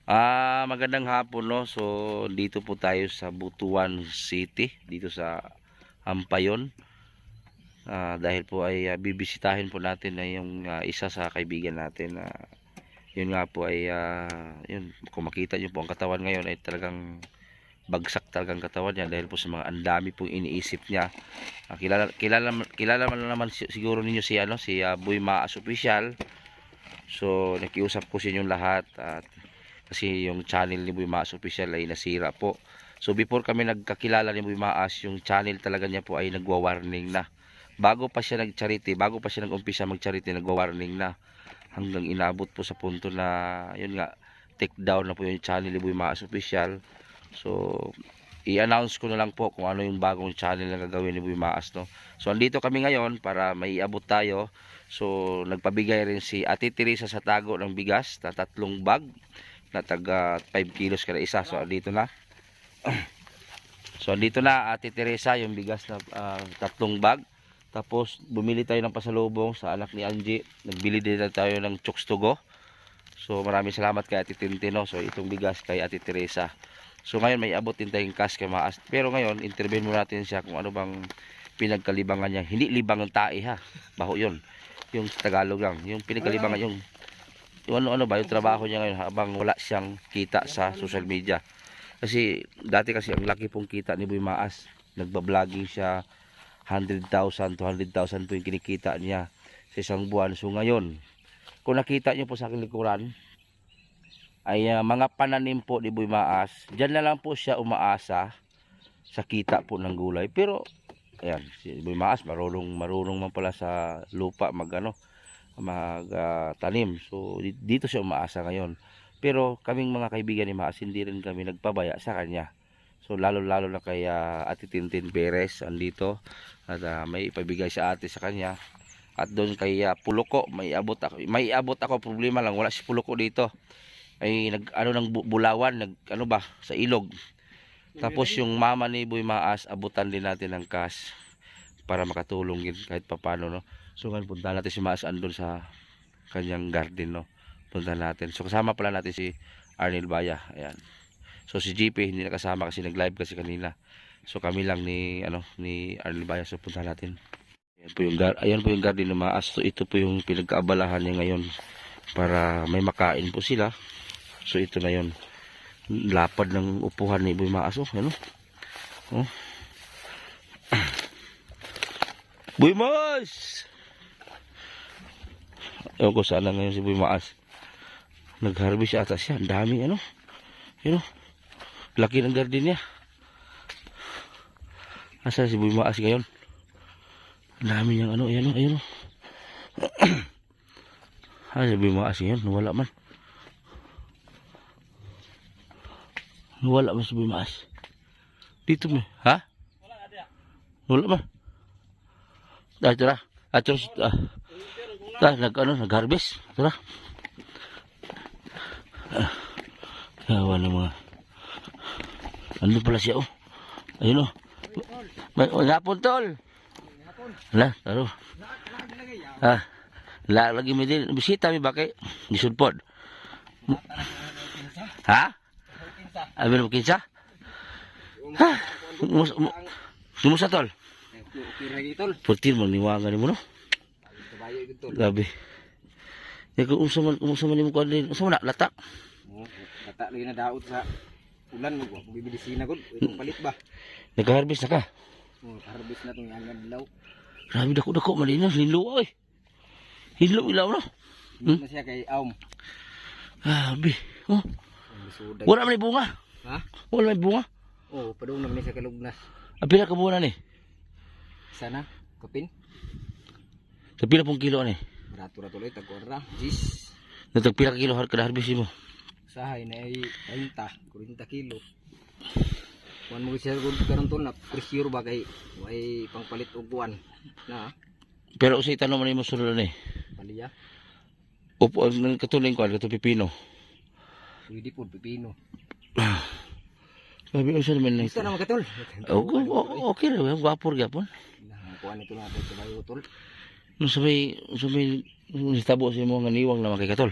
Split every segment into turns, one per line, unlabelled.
Magandang hapon, no. So dito po tayo sa Butuan City, dito sa Ampayon. Dahil po ay bibisitahin po natin na yung isa sa kaibigan natin. Yun nga po ay yun, kung makita niyo po ang katawan ngayon ay talagang bagsak talagang katawan niya dahil po sa mga andami pong iniisip niya. Kilala man naman siguro ninyo si Boy Maas Official. So nakiusap ko sa inyong lahat at kasi yung channel ni Boy Maas Official ay nasira po. So before kami nagkakilala ni Boy Maas, yung channel talaga niya po ay nagwa-warning na. Bago pa siya nag-charity, bago pa siya nag-umpisa mag-charity, nagwa-warning na. Hanggang inabot po sa punto na yun nga, take down na po yung channel ni Boy Maas Official. So i-announce ko na lang po kung ano yung bagong channel na gagawin ni Boy Maas, no. So andito kami ngayon para maiabot tayo. So nagpabigay rin si Ate Teresa sa Tago ng bigas na 3 bag na taga 5 kilos kada isa. So dito na. So dito na Ate Teresa yung bigas na 3 bag. Tapos bumili tayo ng pasalubong sa anak ni Angie. Nagbili din tayo ng Chokes to Go. So maraming salamat kay Ate Tintino. So itong bigas kay Ate Teresa. So ngayon may abot din tayong cash kay Maas. Pero ngayon interview muna natin siya kung ano bang pinagkalibangan niya. Hindi libangan tae ha. Baho yun. Yung Tagalog lang. Yung pinagkalibangan yung ano ba yung trabaho niya ngayon habang wala siyang kita sa social media. Kasi dati kasi ang laki pong kita ni Boy Maas. Nagba-vlogging siya, 100,000, 200,000 po yung kinikita niya sa isang buwan. So ngayon, kung nakita niyo po sa aking likuran, ay mga pananim po ni Boy Maas. Diyan na lang po siya umaasa sa kita po ng gulay. Pero ayan, si Boy Maas marunong man pala sa lupa magtanim. So dito siya umaasa ngayon. Pero kaming mga kaibigan ni Maas, hindi rin kami nagpabaya sa kanya. So lalo na kay Ate Tintin Perez andito at may ipabigay sa ate sa kanya. At doon kay Puloko, may abot ako, problema lang wala si Puloko dito. Ay ng Bulawan, sa ilog. Tapos yung mama ni Boy Maas, abutan din natin ng cash para makatulong din kahit papano, no. So ngayon punta natin si Maas andun sa kanyang garden, no. Punta natin. So kasama pala natin si Arnel Baya. Ayan. So si GP hindi nakasama kasi nag-live kasi kanina. So kami lang ni Arnel Baya. So punta natin. Ayan po yung garden ng Maas. So ito po yung pinagkaabalahan niya ngayon para may makain po sila. So ito na yun. Lapad ng upuhan ni Boy Maas. Ano? Oh. Boy Maas! Ewan ko saan na ngayon si Boy Maas. Nag-harvest ata siya. Ang dami ano. Yun o. Laki ng garden niya. Asa si Boy Maas ngayon? Ang dami niyang ano. Ayan o. Ayan o. Si Boy Maas ngayon. Nawala man. Nawala man si Boy Maas. Dito mo. Ha? Wala man. Tara. Nag-harvest. Tara. Kawa ng mga. Ano pala siya oh. Ayun oh. Ngapon tol. Hala, taro. Lagi mo din. Bisita mi bakit? Disudpod. Ha? Abi mo kinsa? Ha? Kumusta tol?
Okay lagi tol.
Putir mo niwangan mo no.
Kabayo gyud tol.
Grabe. Kung unsa man nimo kuan din, unsa man latak?
Lata lagi na daot sa ulan mo ko. Bibilisina gud. Itong palit ba?
Nag-harvest na ka?
Harvest na tong hangad law.
Grabe dako man din hinlo oy. Hinlo ilaw no.
Hindi na siya kay aum.
Grabe. Oh. Wala man bunga.
Ha?
Wala man bunga.
Oh, padung naman siya kalugnas.
Pila ka buwan ni?
Sana kapin.
Sa pila pong kilo ni?
Rato-rato lang tag-ora. Jis.
Natag pila ka kilo kada harvest mo?
Sahay na ay 40 kilo. Kuan mo siya gud karon tol na presyo ba kay way pangpalit og kuan na.
Pero usay tanong man nimo sulod ni.
Paliya.
Upo ang katuling kuan kato pipino.
Pwede po pipino.
Sabi ko sa naman
Gusto naman ka tol.
okay ra yung gwapor gyapon.
Kuan ito na sa bayo tol.
No sabay nitabo sa mo nga niwang naman kay katol.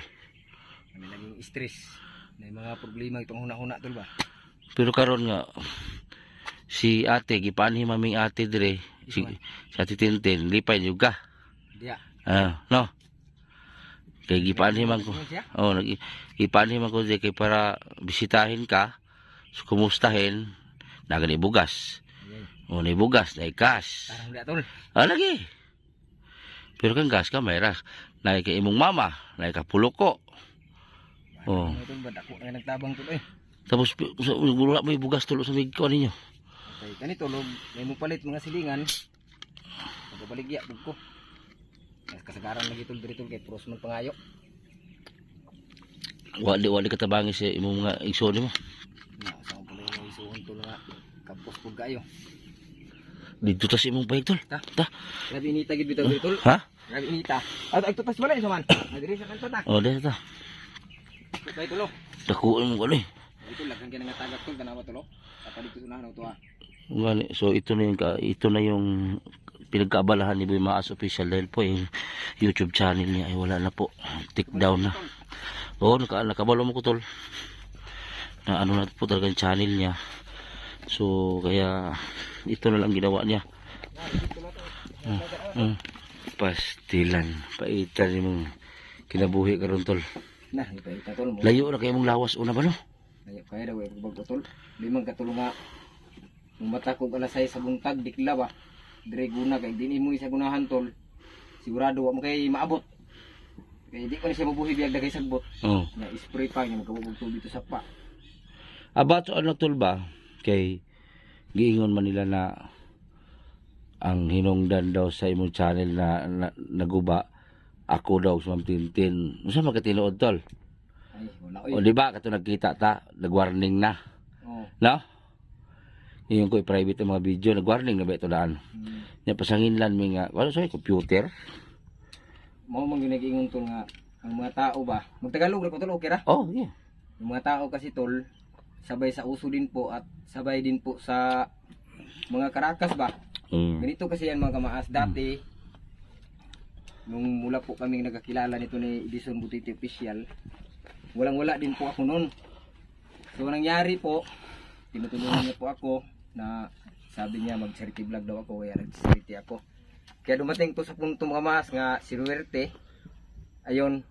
Kami naging stress. May mga problema itong huna-huna tol ba.
Pero karon nga si ate gipanhi maming ate dire si Ate Tintin lipay juga.
Diya.
No. Kay gipanhi man ko.
Ano siya?
Oh, gipanhi man ko dire kay para bisitahin ka. So, kumustahin nagani bugas.
Ayan.
Oh, ni bugas, na cash.
Tarang diya tol.
Lagi. Pero kang gas ka mayra. Na kay imong mama, na ka puloko. Oh.
Ano tol ba dako nga nagtabang tol eh.
Tapos wala may bugas tulo sa mig ko ninyo.
Okay, kanito log may mo palit mga silingan. Pagbaligya pug ko. Kasagaran lagi tol diri tol kay pros man pangayo.
Wali katabangi sa imong mga igsoon mo.
Na sa ko pala yung isuon tol nga kapos pug kayo.
Dito ta sa imong pahig tol.
Ta.
Ta.
Grabe inita gid bitaw diri tol.
Ha?
Grabe inita. Ay tutas wala iso man. Diri sa kanto ta.
Oh, dito ta.
Kay tulo.
Dakuan mo kani.
Ito lang kang nga tagak tol tanawa tulo. Kapalit ko unahan to ha.
Ngani, so ito na yung pinagkaabalahan ni Boy Maas Official dahil po yung YouTube channel niya ay wala na po. Take down na. Oo, nakabalo mo ko tol. Na ano na po talaga yung channel niya. So kaya ito na lang ginawa niya. Pastilan, paitan yung kinabuhi karon tol.
Nah, ipahita tol mo.
Layo na kayo mong lawas una ba no?
Layo kaya daw ibag tol. Di man katulong nga kung mata ko alas 6 sa buntag dikla ba. Dire guna kay dinhi mo isa gunahan tol. Sigurado wa mo kay maabot. Kay di ko ni siya mabuhi biyag dagay sagbot.
Oh.
Na spray pa nga magkabog tubig to sa pa.
Abato ano tol ba? Kay giingon man nila na ang hinungdan daw sa imong channel na naguba ako daw sa Ma'am Tintin. Unsa magkatinuod tol?
Ay, wala
O
oy.
di ba kato nagkita ta, nag-warning na.
Oh.
No? Yung ko i-private ang mga video, nag-warning na ba ito daan? Nya pasanginlan mi nga, wala sa computer.
Mao man ginagingon tol nga ang mga tao ba, magtagalog ra ko tol okay ra?
Oh, yeah.
Yung mga tao kasi tol sabay sa uso din po at sabay din po sa mga karakas ba. Ganito kasi yan mga kamaas dati nung mula po kaming nagkakilala nito ni Edison Butiti Official, walang wala din po ako noon. So nangyari po, tinutulungan niya po ako na sabi niya mag-charity vlog daw ako, kaya nag-charity ako. Kaya dumating po sa punto mga mas nga sinuwerte. Ayun.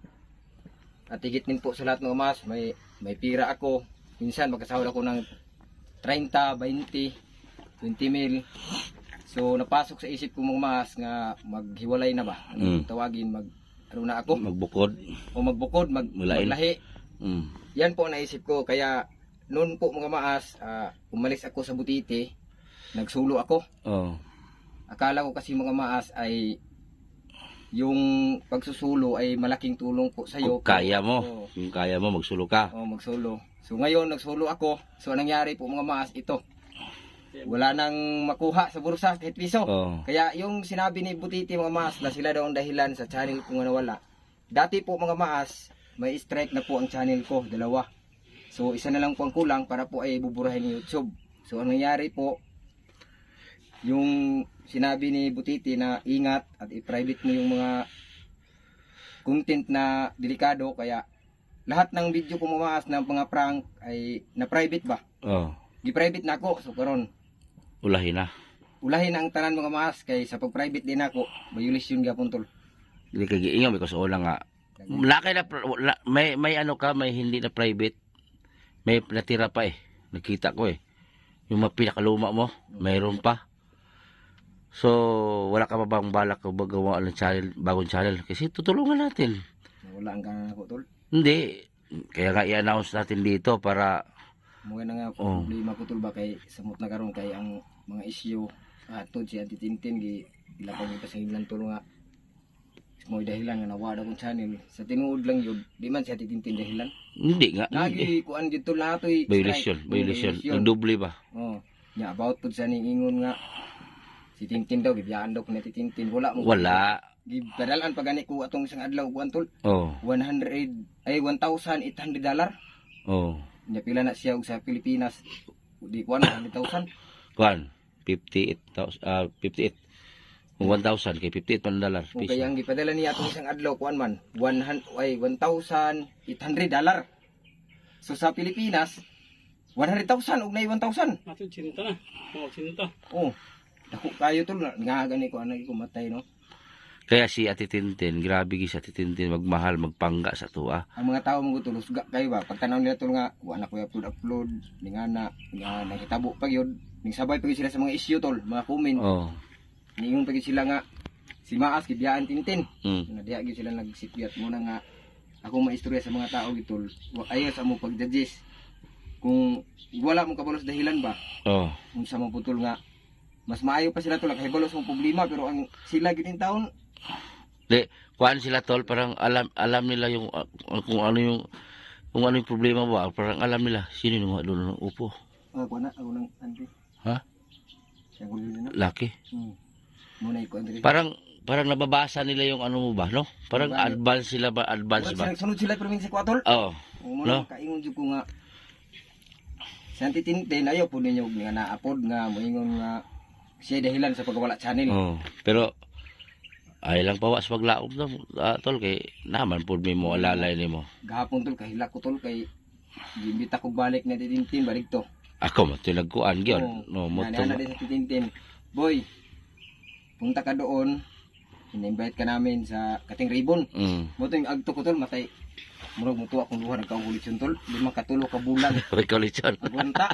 At higit din po sa lahat ng mas, may pira ako. Minsan magkasahod ako ng 30, 20, 20 mil. So napasok sa isip ko mga mas nga maghiwalay na ba? Tawagin ano na ako?
Magbukod.
O magbukod, maglahi. Yan po ang naisip ko. Kaya noon po mga maas, umalis ako sa Butiti, nagsulo ako.
Oh.
Akala ko kasi mga maas ay yung pagsusulo ay malaking tulong po sa iyo.
Kung kaya mo, kung kaya mo magsulo ka.
Oh, magsulo. So ngayon nagsulo ako. So anong nangyari po mga maas ito. Wala nang makuha sa bursa kahit piso.
Oh.
Kaya yung sinabi ni Butiti mga maas na sila daw ang dahilan sa channel ko nga nawala. Dati po mga maas, may strike na po ang channel ko, 2. So isa na lang po ang kulang para po ay buburahin ni YouTube. So ang nangyari po, yung sinabi ni Butiti na ingat at i-private mo yung mga content na delikado, kaya lahat ng video ko mamaas ng mga prank ay na-private ba?
Oh.
Gi-private na ako. So karon
Ulahin na.
ulahin na ang tanan mga maas kay sa pag-private din ako, violation gapon tol.
Dili kay giingon because wala nga. Lakay na may ano ka, may hindi na private. May natira pa eh. Nakita ko eh. Yung mga pinakaluma mo, mayroon pa. So, wala ka pa bang balak o magawa ng channel, bagong channel? Kasi tutulungan natin.
Wala ang kanang ako tol.
Hindi. Kaya nga i-announce natin dito para
Mga na nga problema ko tol ba kay samot na karon kay ang mga issue atod si Ate Tintin gilapag pa sa ilang tol nga mo dahilan nga nawala akong channel sa tinuod lang yun di man si Ate Tintin dahilan.
hindi nga.
Lagi kuan dito lahat oy
Violation. Nagdoble ba?
Nya about pud sa ning ingon nga si Tintin daw gibiyaan daw ko ni Tintin wala mo.
Wala.
Gibadalan pa gani ko atong isang adlaw kuan tol.
Oh.
$1,800.
Oh.
Nya pila na siya og sa Pilipinas. Di kuan 100,000.
Kuan 58,000 58. Kung 1,000 kay 58 pa dollar.
O kaya ang gipadala niya atong isang adlaw kuan man $1,800. So sa Pilipinas 100,000 ug nay 1,000.
Ato, sinita na. Oo, sinita.
Oh. Dako kayo tol nga gani ko ano ko matay no.
Kaya si Ate Tintin, grabe gi si Ate Tintin magmahal, magpangga sa tuwa.
Ang mga tao mga tulos kayo ba pag tanaw nila tol nga wala ko upload ning ana nga nakitabo pa gyud ning sabay pa gyud sila sa mga issue tol mga comment
Oh.
ningon pa gyud sila nga si Maas gibiyaan Tintin
Mm.
na diha gyud sila nagsipyat mo na nga akong maistorya sa mga tao gitol ayo sa mo pag-judges kung wala mo kabalos dahilan ba
Oh.
kung sa mga putol nga mas maayo pa sila tol kahibalos mo problema pero ang sila gid taon
Di, kuan sila tol, parang alam nila yung kung ano yung problema ba, parang alam nila sino yung mga doon ng upo.
ako na ako nang anti
Ha?
siya ko na
Laki.
muna ko anti
Parang nababasa nila yung ano mo ba, no? Parang
Diba?
advance sila ba, advance ba?
sunod sila probinsya ko tol
Oo.
mo
No?
na kaingon jud ko nga sa Tintin ayaw po ninyo nga naapod nga moingon nga siya dahilan sa pagwala channel
Oh. Pero ay lang pawas paglaom no, tol kay naman pud mo alalay nimo.
gahapon tol kahila ko tol kay gimbita ko balik na Tintin balik to
Ako mo tinagkuan gyud. No, mo
na din sa Tintin boy punta ka doon in-invite ka namin sa Kating Ribbon mo to yung agto ko tol matay murag mutuwa kung luha nagkahulit yun tol 5 katulo ka bulan
Recollection.
agwanta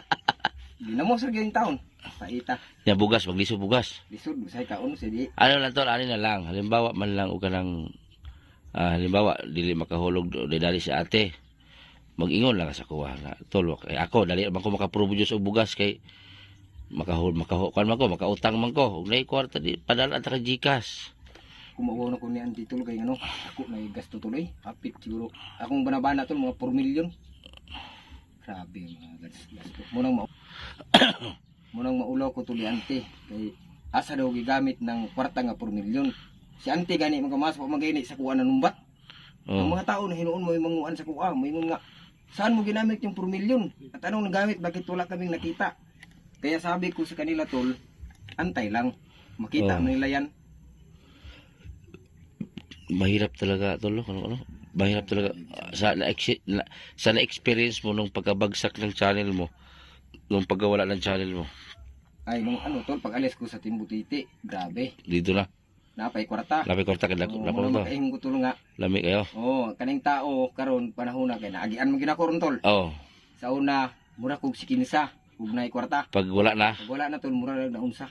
di na mo sir yung taon paita
Ya bugas, magliso bugas.
lisod usay kaon si di
Ano lang tol, ano na lang. Halimbawa man lang o kanang halimbawa dili makahulog di dali si ate. Mag-ingon lang sa kuha na tol kay ako dali man ko makaproduce og bugas kay kan man ko makautang man ko. Ug nay kwarta di padala ta ka GCash.
kumawaw na ko ni Auntie tol kay ano ako na gasto tuloy hapit siguro akong banabana tol mga 4 million grabe mga gasto munang maulaw ko tuli Auntie kay asa daw gigamit ng kwarta nga 4 million si Auntie gani magamasok magini sa kuha na numbat ang
Oh.
mga tao na hinuon mo yung manguan sa kuha moingon nga saan mo ginamit yung 4 million at anong nagamit bakit wala kaming nakita kaya sabi ko sa kanila tol antay lang makita
Oh.
mo nila yan
Mahirap talaga tol, ano. Mahirap talaga sa na-experience mo nung pagkabagsak ng channel mo, nung pagkawala ng channel mo.
ay nung ano tol pag alis ko sa Timbutiti grabe
Dito na.
napay kwarta
Labi kwarta kay
Oo,
lako
muna
to.
makaihong ko tol nga
Lami kayo.
kaning tao karon panahon na kay naagian mo ginakoron tol
Oh,
sa una mura kog sikinsa ug nay kwarta
pag wala na.
pag wala na tol mura lang na unsa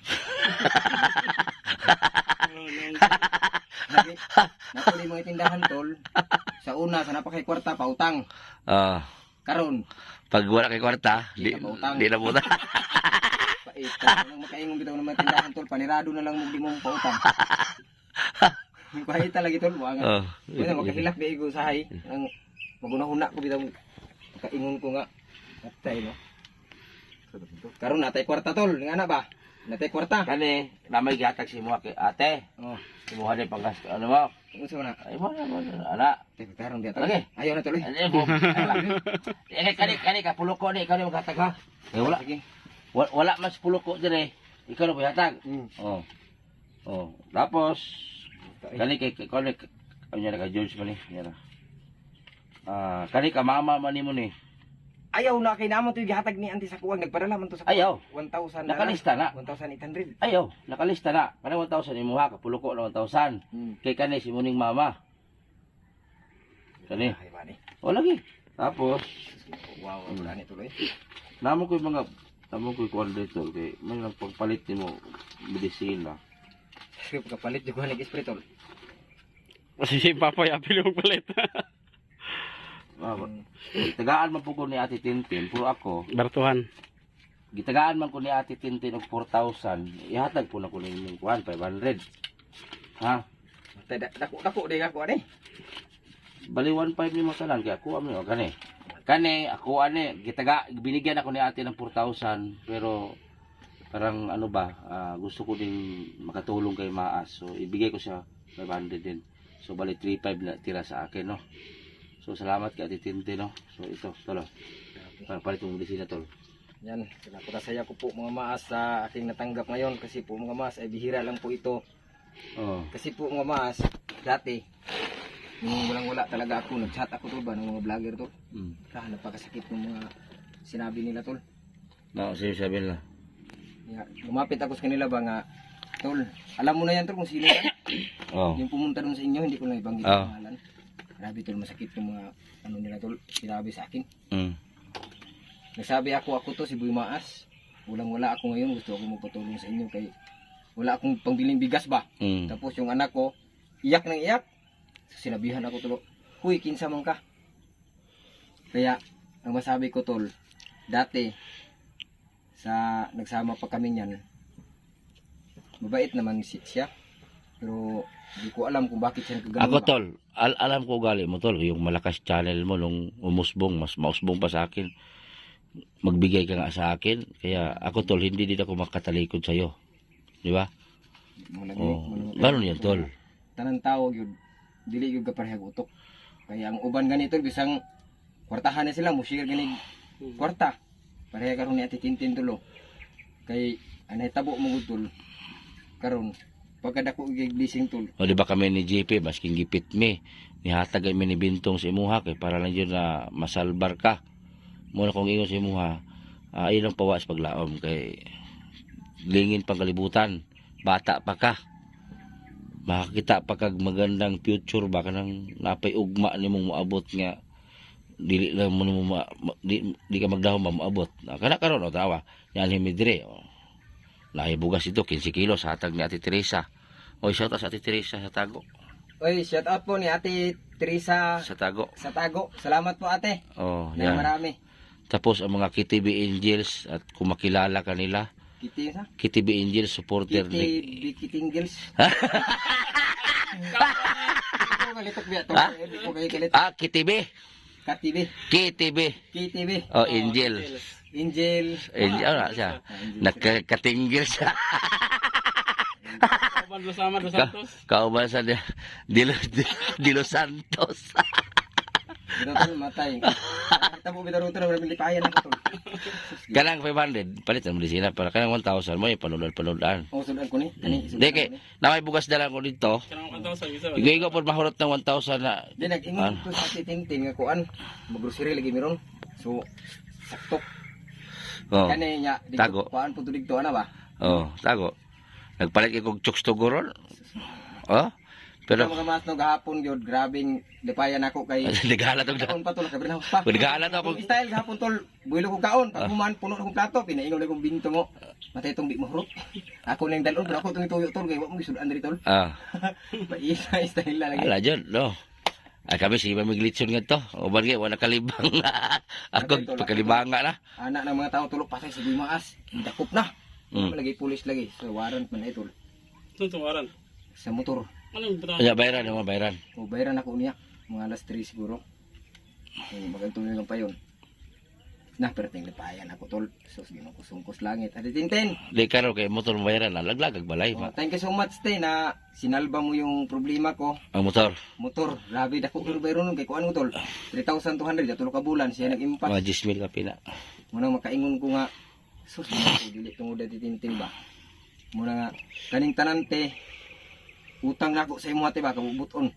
Lagi, napuli mga tindahan tol sa una sa napakay kwarta pautang
Ah,
karon
pag wala kay kwarta,
Di na pautang.
di na puta.
paita nang makaingong bitaw ng mga tindahan tol panirado na lang mo di mo pautang kahit lagi tol buanga
Oh.
Wala makahilak di ko sahay ang magunahuna ko bitaw kaingon ko nga atay no karon natay kwarta tol nga na ba natay kwarta
Kani, namay gatag si mo kay ate.
oh
Imuha din panggas ano mo?
unsa man na
Ay mo na ana.
karon dia
Lagi.
ayaw na tuloy
Ano mo? Kani ka puloko ni ikaw ni maghatag ha. Eh wala.
sige
Wala mas puloko dire. Ikaw na maghatag. Oh. Oh, tapos kani kay kani ano na ka George man ni. Yan. Kani ka mama man nimo ni.
ayaw na kay namo to gihatag ni anti sa kuwang nagpadala man to sa
Ayaw.
1,000
Nakalista na.
1,800
Ayaw, nakalista na. Para 1,000 imuha ka puloko na 1,000. Kay kani si muning mama. Kani.
ay mani
O lagi. Tapos
wow wala ni tuloy
namo ko mga kuan dito kay may nang pagpalit nimo medisina.
sige pagkapalit jud ko ni espritol
Kasi si Papoy apil yung palit.
Tagaan man po ko ni Ate Tintin, puro ako.
Bartuhan.
Gitagaan man ko ni Ate Tintin og 4,000. Ihatag po na ko ning kuan 500. Ha?
dako di ako ani
Bali 1.5 ni mo tanan kay ako ami o kani. Kani ako ani binigyan ako ni Ate ng 4,000 pero parang ano ba gusto ko din makatulong kay Maas. So ibigay ko siya 500 din. So bali 3.5 na tira sa akin no. So salamat kay Ate Tintin no. So ito tolo. Para palit mo medisina tol.
yan pinapakasaya ko po mga maas sa aking natanggap ngayon kasi po mga maas ay bihira lang po ito
Oh.
kasi po mga maas dati Yung walang-wala talaga ako, nag-chat ako tol ba ng mga vlogger tol.
Hmm.
Napakasakit ng mga sinabi nila tol.
Sino sabi nila?
Lumapit ako sa kanila ba nga, tol, alam mo na yan tol kung sino yan.
Oh.
Yung pumunta doon sa inyo, hindi ko na ibanggit
Ah.
ang pangalan. Grabe tol, masakit yung mga ano nila tol, sinabi sa akin.
Mm.
Nagsabi ako to si Boy Maas. Walang-wala ako ngayon, gusto ako magpatulong sa inyo kay wala akong pangbiling bigas ba.
Mm.
Tapos yung anak ko, iyak nang iyak. Sinabihan ako tol, huy, kinsa man ka. Kaya, ang masabi ko tol, dati, sa nagsama pa kami niyan, mabait naman siya. Pero, hindi ko alam kung bakit siya nagkagano
Ako
ba.
tol, alam ko ugali mo tol, yung malakas channel mo nung umusbong, mas mausbong pa sa akin. Magbigay ka nga sa akin, kaya ako tol, hindi din ako makatalikod sa iyo. Di ba? Ganun yan tol.
Tanang tao yun, dili yung kaparehag utok. Kaya ang uban ganito, bisang kwartahan na sila, mushir ganig kwarta. Pareha karon ni Ate Tintin tulo. Kay anay tabo mo gud karon pagkadako blessing tol.
O di ba kami ni JP, masking gipit mi, nihatag mi ni Bintong sa imuha, kay para lang yun na masalbar ka. Muna kong ingon sa imuha, ayun ang pawas paglaom, kay lingin pang kalibutan, bata pa ka. Makakita pa kag magandang future, baka nang napay ugma ni mong maabot nga dili lang mo di ka magdahom maabot. Kana karon o tawa yan himidre o bugas ito 15 kilos hatag ni Ate Teresa. O shout out sa Ate Teresa sa Tago.
Oy, shout out po ni Ate Teresa
Sa Tago.
sa Tago. Salamat po ate.
Oh,
Na
yan.
marami.
Tapos ang mga KTB Angels, at kung makilala kanila,
Kiti sa?
KTB Angels supporter
Kiti
ni
Bikiting Girls. Kalitok biya to.
Ha?
Hindi ko kayo kalit.
KTB.
KTV.
KTB.
KTV.
Oh, Angel.
Angel.
Angel, ano siya? Nagkatingil siya.
Kaban Losama Dos Santos.
Kauban sa Dilo Santos.
Dito tol matay. Tabo bitaro tol wala milipayan ako tol.
Kanang 500, palit ang medisina para kanang 1,000 mo ipanulad-panudaan.
Oh, sudan ko ni. Kani.
Di kay, namay bugas na lang ko dito.
Kanang 1,000 isa.
Igo po mahurot ng 1,000 na.
Di nag-ingon ko sa titintin nga kuan. Mag-grocery lagi meron. So sakto.
Oh,
Kani nya
Tago.
kuan pud dito ana ba?
oh, tago. Nagpalit kay kog chokes to goron. Oh,
Pero
pero
mga mas no gahapon gyud grabing lipayan ako kay
naghala tog
kaon pa tol kabrin house pa.
naghala to ako.
Kung style gahapon tol, builo ko kaon, pag human puno akong plato, pinaingon na akong binto mo. Matay tong di mahurot. Ako nang dalon, pero ako tong tuyo tol kay wa mo gisudan diri tol.
Ah,
Paisa style la lagi.
ala jud, no. Ay kami si Miglitson nga to. Uban kay wala kalibang. Ako pagkalibanga na.
Anak ng mga tao tulok pasay sa Bimaas. Dakop na.
Mm.
Lagi pulis lagi. So warrant man ay tol.
Saan tumaran?
Sa motor.
Anong bata?
Kaya bayaran, mga bayaran.
O bayaran ako niya. Mga alas 3 siguro. Magantong lang pa yun. Nah, pero tinglipayan ako tol. So, ginukos-ungkos langit. Ate Tintin,
Di karo kay motor mo bayaran, laglag balay
oh,
ba.
thank you so much, Tay, na sinalba mo yung problema ko.
Ang motor,
Motor, grabe dako pero bayron nun kay kuan mo tol. 3,200 ya tulo ka bulan siya nag-impas.
mga 10,000 ka pina.
Muna makaingon ko nga sus ko dili tungod Ate Tintin ba. Muna nga kaning tanante utang nako sa imo ate ba kabubuton.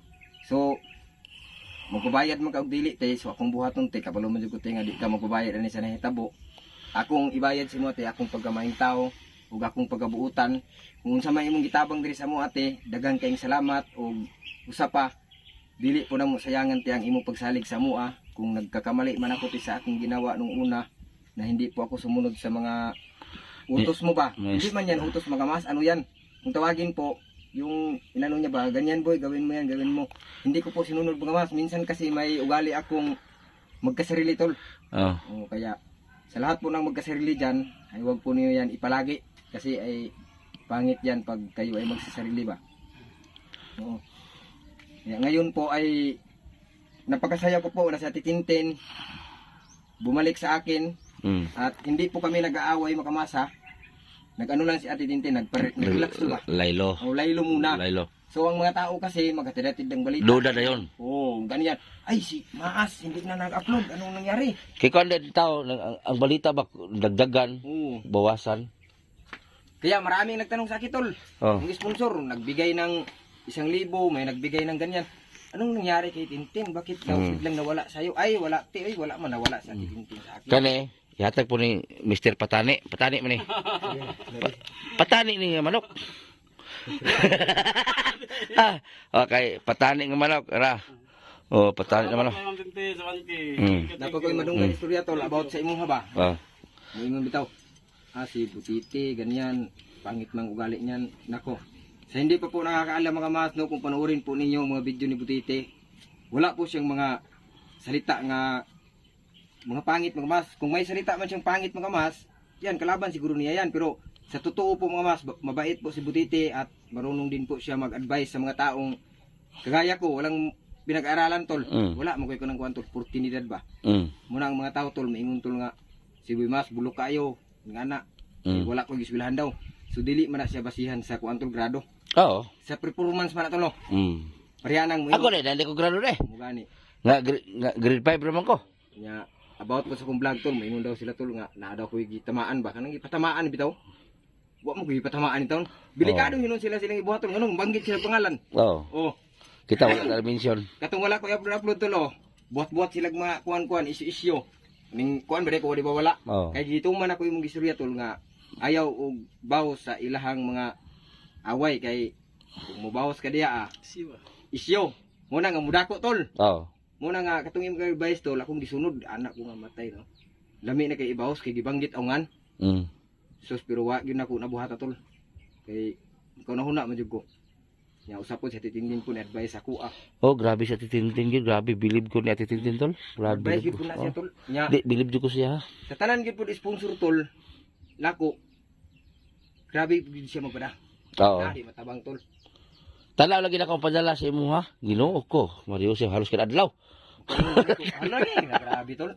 So magbabayad man ka og dili tay so akong buhaton tay kabalo man jud ko tay nga di ka magbabayad ani sa nahitabo. Akong ibayad sa imo ate akong pagkamaing tao ug akong pagabuutan. Kung unsa may imong gitabang diri sa amo ate, daghang kayong salamat ug usa pa dili po na mo sayangan ti ang imong pagsalig sa amo kung nagkakamali man ako ti sa aking ginawa nung una na hindi po ako sumunod sa mga utos mo ba.
Yes.
Hindi man yan utos mga mas, ano yan? Kung tawagin po yung inano niya ba, ganyan boy, gawin mo yan, gawin mo. Hindi ko po sinunod mga mas. Minsan kasi may ugali akong magkasarili tol.
Oh.
O, kaya sa lahat po ng magkasarili dyan, ay huwag po niyo yan ipalagi. Kasi ay pangit yan pag kayo ay magsasarili ba. Oo. Kaya ngayon po ay napakasaya ko po na sa Titintin bumalik sa akin
Mm.
at hindi po kami nag-aaway makamasa. Nag-ano lang si Ate Tintin, nag-relax to ba?
Laylo.
O laylo muna.
Laylo.
So ang mga tao kasi magkatidatid ng balita.
Duda na yon.
Oo, ganyan. Ay, si Maas, hindi na nag-upload. Anong nangyari?
Kay kon tao ang balita ba dagdagan,
Oo.
bawasan.
Kaya maraming nagtanong sa akin, tol.
Oh.
Ang sponsor, nagbigay ng 1,000, may nagbigay ng ganyan. anong nangyari kay Tintin? Bakit daw biglang nawala sa'yo? Ay, wala, wala man nawala sa Tintin sa akin.
Kani, yatag po ni Mr. Patani. Patani man ni. Patani ni nga manok. Okay, patani nga manok. Ara. Oh, patani nga manok.
Ang tinti sa bangki.
Dapat ko'y madunggan istorya tol about sa imong haba.
Oh.
Moingon bitaw. Si Butiti, ganyan, pangit mang ugali niyan. Nako. Sa hindi pa po nakakaalam mga mas, no, kung panoorin po ninyo ang mga video ni Butiti, wala po siyang mga salita nga mga pangit mga mas. Kung may salita man siyang pangit mga mas, yan, kalaban siguro niya yan. Pero sa totoo po mga mas, mabait po si Butiti at marunong din po siya mag-advise sa mga taong kagaya ko, walang pinag-aralan tol. Wala, magoy ko ng kuwan tol, oportunidad ba? Muna ang mga tao tol, maingon tol nga, si Boy Mas, bulok kayo, nga na, wala ko giswilahan daw. So dili man na siya basihan sa kuwan tol grado.
Oo.
Sa performance man na tol no. Parihanang mo.
Ako na, dali ko grado na eh.
Mugani.
Nga, grade 5 naman ko.
Nya about po sa kong vlog tol, maingon daw sila tol nga naa daw ko gitamaan ba kanang ipatamaan bitaw. Wa mo gipatamaan itaw. Bilikado hinon sila silang ibuhat tol nganong banggit sila pangalan.
Oo.
Oh,
Kita wala na mention.
katong wala ko i-upload tol oh. Buhat-buhat sila mga kuan-kuan isyu-isyu. Ning kuan ba ko di ba wala.
Oo.
Kay gitong man ako imong gistorya tol nga ayaw og bawo sa ilahang mga away kay kung mubawas ka diya
Siwa.
isyu. Muna nga mudako tol.
Oo.
Muna nga katong imong advice tol akong gisunod anak ko nga matay no. Lami na kay ibawas kay gibanggit awngan. Sus pero wa gyud nako nabuhata tol. Kay ikaw na huna man jud ko. Nya usapon sa titindin ko ni advice ako
Oh, grabe siya titintin yun. Grabe, believe ko ni Ate Tintin tol. Grabe.
Advice
believe
gyud ko na
ko.
siya tol. Nya
Di, believe ko siya.
sa tanan gyud pud sponsor tol. Lako. Grabe gyud siya magpada.
Oo.
Di matabang tol.
Tanaw lagi na akong padala sa imo ha. Ginoo ko. Mario siya halos kada adlaw.
Ano ni? Grabe tol.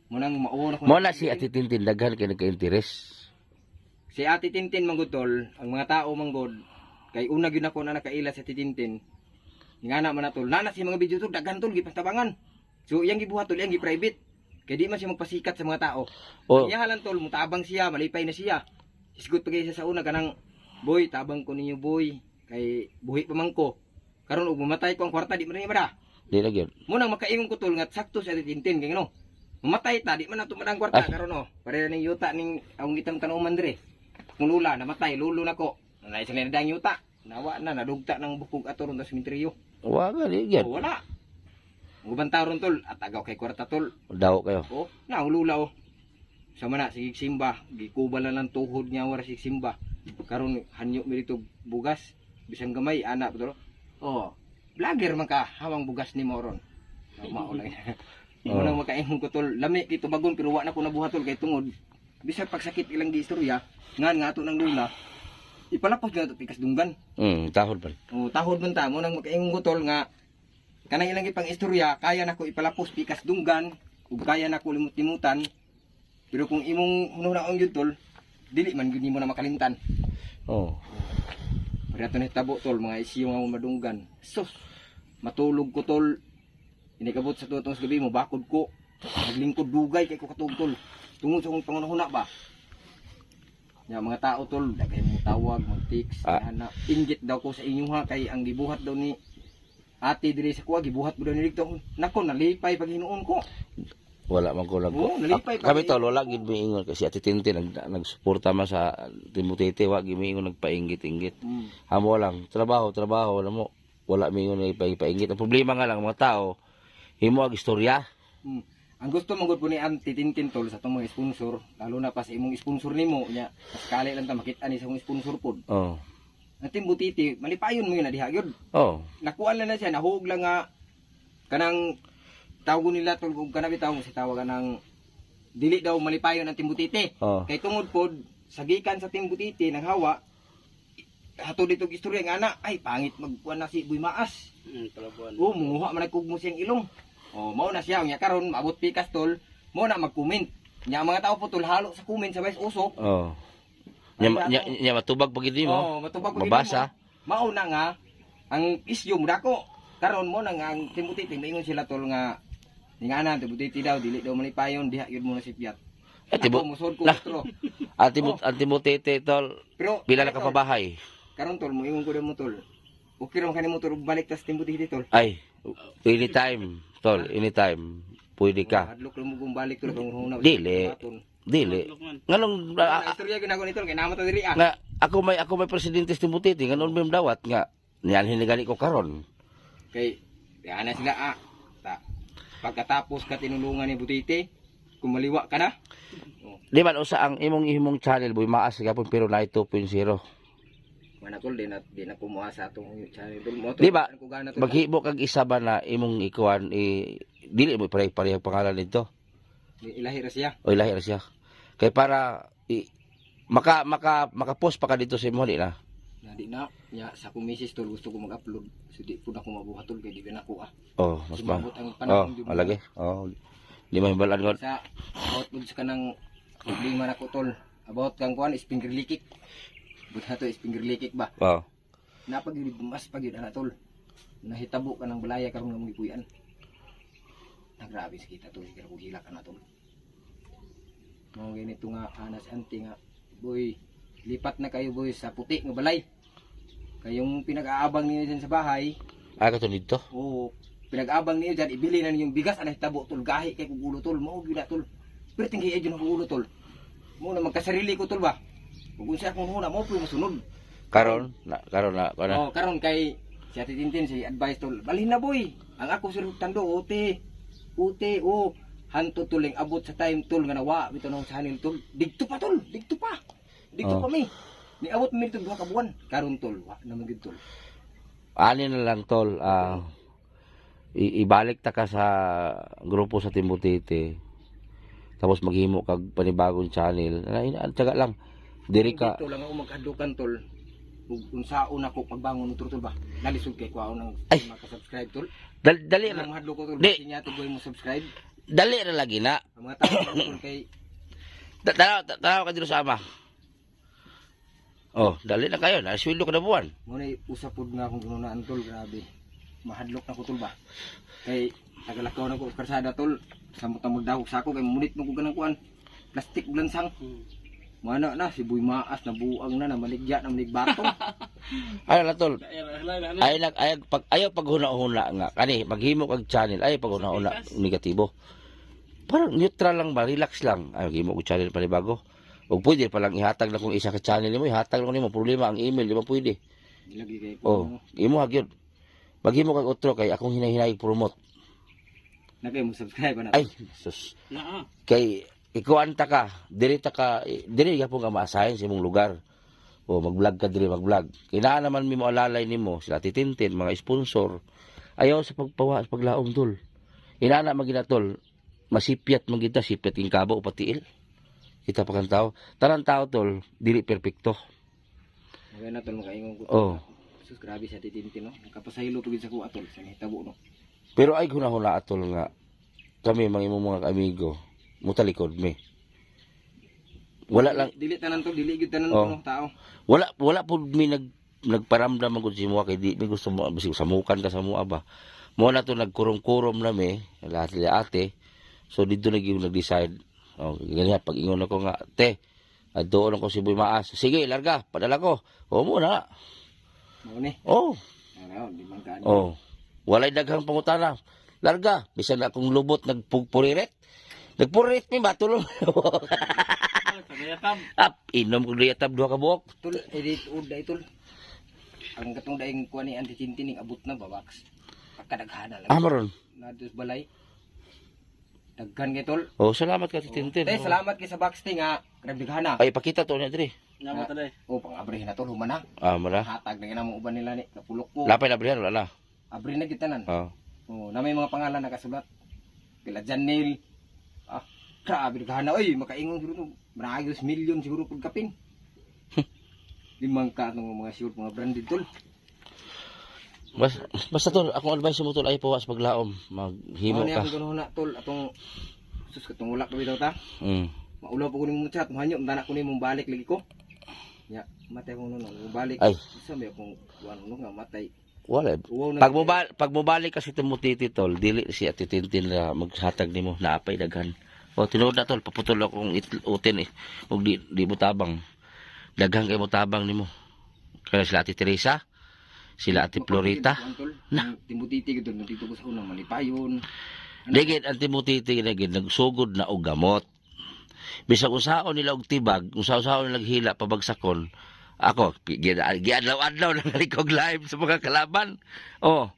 Munang mauna ko.
Mo na si Ate Tintin daghan kay nagka-interes.
Si Ate Tintin manggod tol, ang mga tao manggod kay una gyud ako na nakaila sa Ate Tintin. Ngana man na tol, nana si mga video tol daghan tol gipastabangan. So iyang gibuhat tol, iyang gi-private. Kay di man siya magpasikat sa mga tao.
Oh,
Iya halan tol, mutabang siya, malipay na siya. Isgot pa siya sa una kanang boy, tabang ko ninyo boy. Kay buhi pa man ko. Karon ug mamatay ko ang kwarta di man niya mada.
di na gyud.
Munang makaingon ko tol nga sakto sa Ate Tintin kay no. Mamatay ta di man ato madang kwarta
Ay.
karon no. Pare ning yuta ning ang itam tanuman dire. Kung lula namatay, lulo na ko. Nanay sila na dang yuta. Nawa na nadugta ng bukog ato ron sa sementeryo.
Wa ga di gyud.
Oh, wala. Gubantaw ron tol at agaw kay kwarta tol.
Daw kayo.
Oh, na lula oh. Sama na sige simba, gikubal na lang tuhod niya wala sige simba. Karon hanyo mi dito bugas, bisang gamay ana tol. Oh, vlogger man ka, hawang bugas ni moron. Mao lang.
Oh.
Unang makaingon ko tol, lami dito bagon pero wa na ko nabuhat tol kay tungod. Bisag pagsakit ilang giistorya, ngan nga ato ng lula. Ipalapos na ito pikas dunggan.
Tahod man.
O tahod man ta mo nang makaingon ko tol nga kanang ilang ipang istorya kaya nako ipalapos pikas dunggan ug kaya nako limut-limutan. Pero kung imong hunaon gyud tol, dili man gyud nimo na makalimtan.
Oh.
Para to tabo tol mga isyu nga madunggan. Sus. Matulog ko tol. Inikabot sa tuwa gabi mo bakod ko. Naglingkod dugay kay ko katug tol. Tungod sa akong pangunahuna ba. Ya mga tao tol, dagay mo tawag, mag-text, na inggit daw ko sa inyo ha kay ang gibuhat daw ni Ate diri sa kuwa gibuhat mo daw ni dito. Nako nalipay pag hinuon ko.
Wala man ko
Oo, nalipay pa.
Kami tol wala gid miingon kasi Ate Tintin nagsuporta man sa Timotete wa gid miingon nagpainggit-inggit. Amo lang trabaho alam mo. Wala miingon nagpainggit. Ang problema nga lang mga tao himo ag istorya.
Ang gusto mong po ni Auntie Tintin tol sa itong mga sponsor, lalo na pa sa imong sponsor nimo nya, sakali lang ta makita ni sa imong sponsor pod.
Oh.
Ang Timbutiti, malipayon mo yun na diha gyud.
Oh.
Nakuha lang na siya, nahug lang nga kanang tawag nila tol kung kanabi tawag si tawag kanang dili daw malipayon ang Timbutiti.
Oh.
Kay tungod pod sa gikan sa Timbutiti nang hawa hatod dito istorya nga ana ay pangit magkuan na si Boy Maas.
Palabuan.
Oh, munguha man kugmo siyang ilong. Oh, mao na siya nya karon maabot pikas tol, mo na mag-comment. Nya ang mga tao po tol halo sa comment sa bais usok.
Oh. Nya matubag pag gid mo.
Oh, matubag pag
Mabasa.
Mao na nga ang isyu mo dako. Karon mo na nga ang Timbutiti maingon sila tol nga ningana Timbutiti daw dili daw malipayon diha gyud mo na si Piat.
Tibo-
musod ko
Lah.
utro.
Timotete tol
Pero
pila na ka pabahay.
karon tol mo ingon ko mo tol. Okay ra man kanimo tol balik tas Timbutiti tol.
Ay, Anytime, tol, anytime. Pwede ka.
Hadlok lang mo kung balik tol kung huna.
Dili. Dili.
Lukman.
Nganong
Istorya ginako ni tol kay naman to diri ah.
nga ako may presidente sa Timotete nganon may dawat nga niyan hinigali ko karon.
Kay ana sila ah. Pagkatapos ka tinulungan ni Butite, kumaliwa ka na.
Di man usa ang imong channel boy maas gapon pero na 2.0.
Mana tol di na kumuha sa atong channel tol mo.
Di ba?
Ko gana tol.
Maghibo kag isa ba na imong ikuan dili mo pare-pareho pangalan nito.
Ilahi ra siya.
O ilahi ra siya. Kay para maka-post pa ka dito sa imo di na.
Di na nya sa kumisis tol gusto ko mag-upload. So di po na ko mabuhat tol kay di na ko ah.
Oh, mas ba.
Sumabot ang
Oh,
panahon di mo.
alagi. Oh. Di man balan god.
Sa about mo sa kanang problema na ko tol. About kang kuan finger leakage. Buta to finger leakage ba?
Oh.
Napagid mas pagid ana tol. Nahitabo ka ng balaya karon nga mong gipuy-an. Nagrabe sa kita tol, kaya ko hilak na tol. Mga ganito nga anas anti nga boy, lipat na kayo boy sa puti nga balay. Kayong pinag-aabang niyo dyan sa bahay,
Ay ka to dito.
o pinag-aabang niyo dyan, ibili na niyo yung bigas anay tabo tol, gahi kay kugulo tol, mao gyud na tol. Pero tingkay adyo ng kugulo tol. Mo na magkasarili ko tol ba? Kung unsa akong huna mo puy masunod.
Karon na kana.
Oh, karon kay si Ate Tintin si advice tol. Balhin na boy. Ang ako sir tando ote. Ute o hanto tuling abot sa time tol nga nawa bitaw nang channel tol. Digto pa tol, digto pa. Digto
Oh.
pa mi. Ni abot mi tol duha ka buwan. Karon tol, wa na magid tol.
Ani na lang tol, ibalik ta ka sa grupo sa Timotete. Tapos maghimo kag panibagong channel. Tiyaga lang. Diri ka.
Dito lang ako maghadukan tol. Ug unsaon ako pagbangon utro tol ba. Nalisod kay kuaon ng
Ay.
maka-subscribe tol.
Dali
Ang
ra.
mahadlo ko tol,
Di.
kasi niya tugoy mo subscribe.
Dali ra lagi na.
Ang mga tao tol kay
Tanaw ka dito sa ama. Oh, dali na kayo. Nasweldo ka na buwan.
mo na usapod nga akong ginunaan tol, grabe. Mahadlok na ko tol ba. Kay tagalakaw na ko karsada tol. Samot na magdahog sa ako kay munit mo ko ganang kuan. Plastic blansang. Mana na si Boy Maas na buang na maligya na maligbato.
Ano na tol?
Ano?
Ayaw pag huna-huna nga. Kani, maghimo kag channel. Ayaw pag huna-huna negatibo. Parang neutral lang ba? Relax lang. Ayaw, maghimo kag channel panibago. O pwede palang ihatag na kung isa ka channel mo. Ihatag lang nimo problema ang email. Di ba pwede?
Lagi kay
Oh, imo hagyod. Maghimo kag outro kay akong hinahinay promote.
na kay mo subscribe na.
Ay, sus.
Naa.
Kay ikuan ta ka, diri gyapon ka ma-assign sa imong lugar. O mag-vlog ka diri mag-vlog. Kinaa naman mi mo alalay nimo sila titintin mga sponsor. Ayaw sa pagpawa sa paglaom tol. Inana magina tol. Masipyat man kita sipyat king kabo o patiil. Kita pa kan tao. Tanan tao tol, dili perpekto.
Magay na tol makaingon ko.
Oh.
Sus grabe sa titintin no. Kapasaylo tugid sa kuha tol sa hitabo no.
Pero ay hunahuna atol nga kami mga amigo mutalikod mi. Wala lang
Dili tanan tol, dili gyud tanan
Oh.
no tao.
wala po mi nagparamdam man gud si mo kay di mi gusto mo bisig samukan ka sa mua ba. Mo na to nagkurom-kurom na mi lahat sila ate. So dito nag-decide. Oh, ganyan pag ingon ako nga, te, doon ako si Boy Maas. Sige, larga, padala ko. O muna.
Mao ni.
Oh,
Ano, di man ka.
oh. Walay daghang pangutana. Larga, bisan akong lubot nagpuriret. Nagpuriret mi ba tulong.
Kagayatab.
Inom ko diyatab duha ka buok.
Tol, edit uday tol. Ang katong daing kuha ni Auntie Tintin ning abot na babaks. Pagkadaghana lang.
Maron.
Na dos balay. Daghan kay tol.
Oh, salamat ka Tintin.
Eh, salamat kay sa backsting nga. Grabe
Ay, pakita to niya diri.
Nama taday.
O, pang-abri na tol, humana.
Mara.
Hatag na ginamong uban nila ni. Kapulok ko.
Lapay na brihan wala na.
Abri na gitanan.
Oh.
O, na may mga pangalan nakasulat. Kila Janil. Grabe daghana. Oy, makaingon siguro. Maragos milyon siguro pagkapin. Limang ka ng mga shirt, mga branded tol.
Basta tol, akong advice mo tol ay pawas paglaom, maghimo
Ano niya
ka.
kung gano'n na tol. Atong, sus, katong wala pa bitaw ta.
Mm.
Maulaw pa ko ni mong chat. Mahanyo, matanak ko ni mong balik lagi ko. Ya, matay ko nun. Balik.
Ay.
Isa may akong ano nga matay.
Wala.
Uwaw na.
Pag mobalik kasi Timotete tol, dili si Ate Tintin na maghatag nimo na apay daghan. O tinuod na tol, paputol akong utin eh. Ug di mo tabang. Daghan kay mo tabang nimo. Kaya sila Ate Teresa, sila Ate Florita.
Na. Timbutiti gito dito ko sa unang malipayon.
Digid ang timutiti digid nagsugod na og gamot. Bisag usaon nila og tibag, usaon nila hila pabagsakon. Ako giadlaw-adlaw nang nalikog live sa mga kalaban. Oh.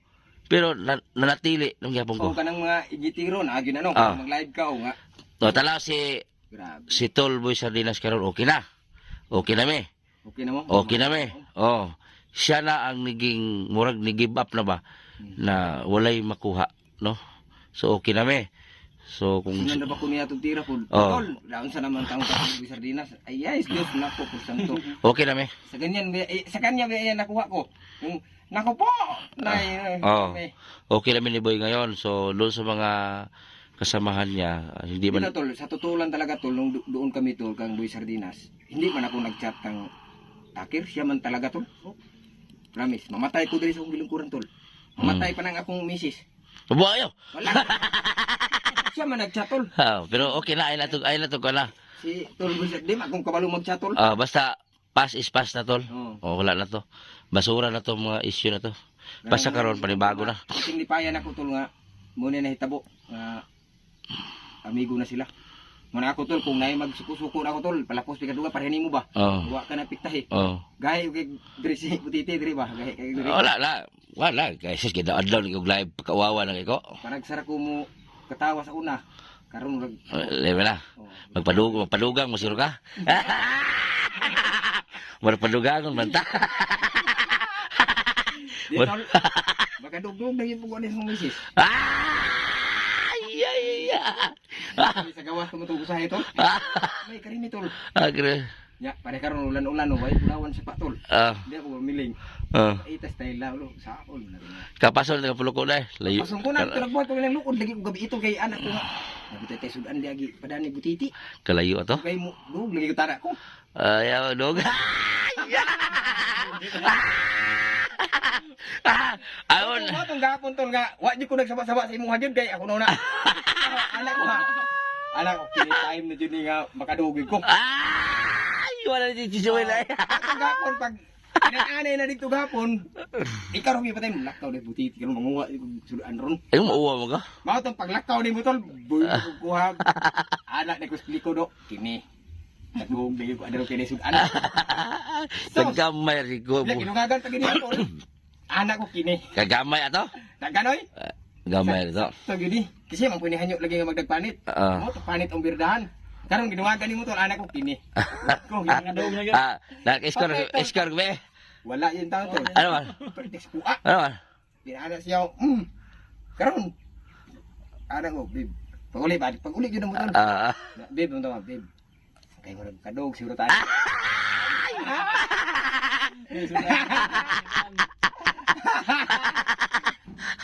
Pero nanatili nung gyapon ko.
O kanang mga igitiro na agin ano,
Ah.
mag-live ka o nga.
No, tala si
Grabe.
Tolboy Sardinas karon okay na. Okay na me.
Okay na mo?
Okay na me. Oh. Siya na ang naging murag ni give up na ba na walay makuha, no? So okay na me. So kung
Kung nanda ba ko niya itong tira po,
Oh.
tol, daon sa naman taong sa sardinas. Ay, yes, Diyos, nako po santo.
okay na me.
Sa ganyan, sa kanya ba yan nakuha ko? Yung, nako po!
Oh. Okay na me ni Boy ngayon. So doon sa mga kasamahan niya, hindi
Hindi
man
na tol, sa totoo lang talaga tol, nung doon kami tol, kang Boy Sardinas, hindi man ako nag-chat kang takir, siya man talaga tol. Promise, mamatay ko dali sa akong bilungkuran tol. Mamatay pa nang akong misis.
Buayo.
Wala. Siya man nag-chat tol.
Pero okay na ay na to ka na.
Si tol Boy Sardinas, akong kabalo mag-chat tol.
Basta pass is pass na tol.
Oo.
Oh, wala na to. Basura na to mga issue na to. Basta karon panibago na.
Kasing lipayan ako tol nga, muna na hitabo nga amigo na sila. Muna ako tol, kung naay magsuko-suko na ako tol, palapos pikaduga parehani mo ba?
Oh.
Huwa ka na piktahi.
Oh.
Gahe kay dresi butiti diri ba? Gahe kay diri.
Wala. Guys, gidadlaw ni kog live pagkawawa na ko.
Parang sara ko mo katawa sa una. Karon rag
Lebe na.
oh.
Magpadugang masiro ka. Magpadugang man ta.
Di tol. Baka dugdug na yung pugwan ng misis.
Ay.
Sa gawas ko mo sa tol. May karimi tol.
Agre.
Ya, pare karon ulan-ulan way bulawan sa patol. Hindi ako mamiling. Ay tas tayo lalo sa akol na rin.
Kapasol ng puluko na. Layo.
Pasong ko na, pinagbuhat ko ng lukod, lagi ko gabi ito kay anak ko nga. Nabitay tayo sudan lagi, padani butiti.
Kalayo ato.
Kay mo, dug, lagi ko tara ko.
Ayaw, dog. Ayon.
Ako itong gapon tol nga, wak di ko nagsaba-saba sa imong hagid kay ako na. Anak ko ha. Anak ko, time na dyan nga makadugig ko.
Ay, wala na si Joel ay.
Itong gapon, pag inananay na dito gapon, ikaw rin patay, lakaw na butiti, karon manguha, sudan ron.
Ay, mauwa mo ka?
Mga itong paglakaw ni mo tol, buhay ko kuhag. Anak na ko spliko do, kini. Nagbuhog na yung ano kini sudan.
Kagamay, Rico.
Bila kinungagan pag ganyan tol. Anak ko kini.
Kagamay ato?
Naganoy?
Gamay ato.
So gini, kasi man punihanyo lagi nga magdagpanit. Mo to panit ang birdahan. Karon ginuwagan nimo tol anak ko kini. Ko
Nakadog na gyud.
Nag-escort be.
wala yun tao tol.
Ano man?
Pertex ko ah.
Ano man?
Pinana siya. Karon. Anak ko babe. Pag-uli yun mo tol. Babe, mo tama babe. Kay mo kadog siguro tayo.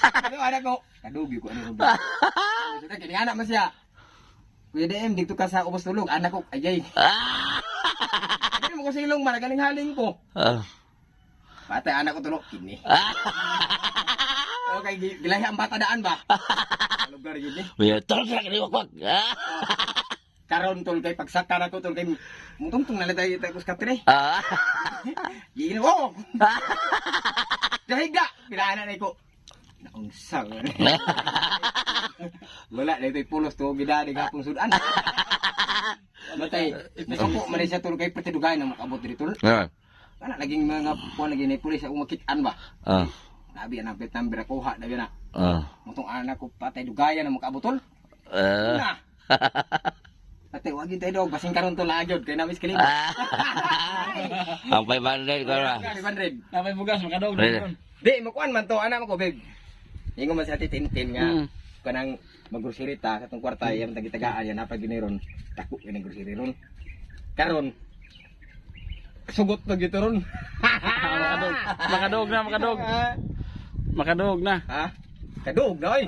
Ano anak ko? Kadog ko ano ba? Sudah kini anak mas ya. Kuya DM dito ka sa ubos tulog, anak ko ayay. Ano mo ko silong maragaling haling ko. Patay anak ko tulog kini. Okay, gilahi ang bata daan ba? Lugar yun eh.
May tol sa kini wakwak.
Karon tol kay pagsaka na ko tol kay mutungtong na tayo tayo kus kapre. Gini oh. Dahiga, pinaanan na ko. Naunsang. Wala na ito'y pulos to, gidani gapong sudan. Batay, nasuko man siya tol kay patidugay na makabot dito tol. Kana naging mga puwan lagi na pulis ako makitaan ba. Nabi na bet number ako ha, nabi na. Mutong anak ko patay dugayan na makabot tol. Na. Ate, wag yun tayo dog, basing karon tol agyod kay namis kalibo.
Ang 500 ko na.
500.
Napay bugas makadog
Pwede.
na.
Di, makuan man to, anak mo ko, babe. Ingo man sa ati tintin nga, kanang mag-grocery ta, katong kwarta, yung tagitagaan yan, napag giniron, takot yun ang grocery ron. Karon, sugot na gito ron.
Makadog. Makadog na.
Ha? Kadug na, oy.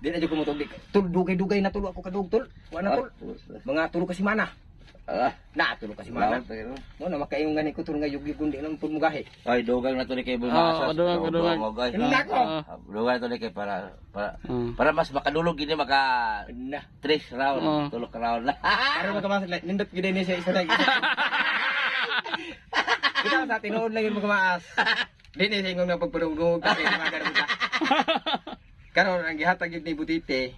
Di na dyan kumutog, di. Tul, dugay-dugay na tulo ako kadug, tul. Wala tul. Mga tulo kasi mana. Na, tulo kasi mana. Mo na makaingon gani ko tul nga yugyug kundi nang pumugahe.
Ay, dugang na to ni kay
Bulmasas. Dugang.
Nako.
Dugang na to ni kay para mas makadulog gini maka
Na.
3 round, tulok round na.
Karon magkamaas, nindot gid ni siya isa na. Kita sa tinuod lang yung magkamaas. Dili sa ingong pagpadungdung kasi mga ganun ta. Karon ang gihatag yun ni Butite,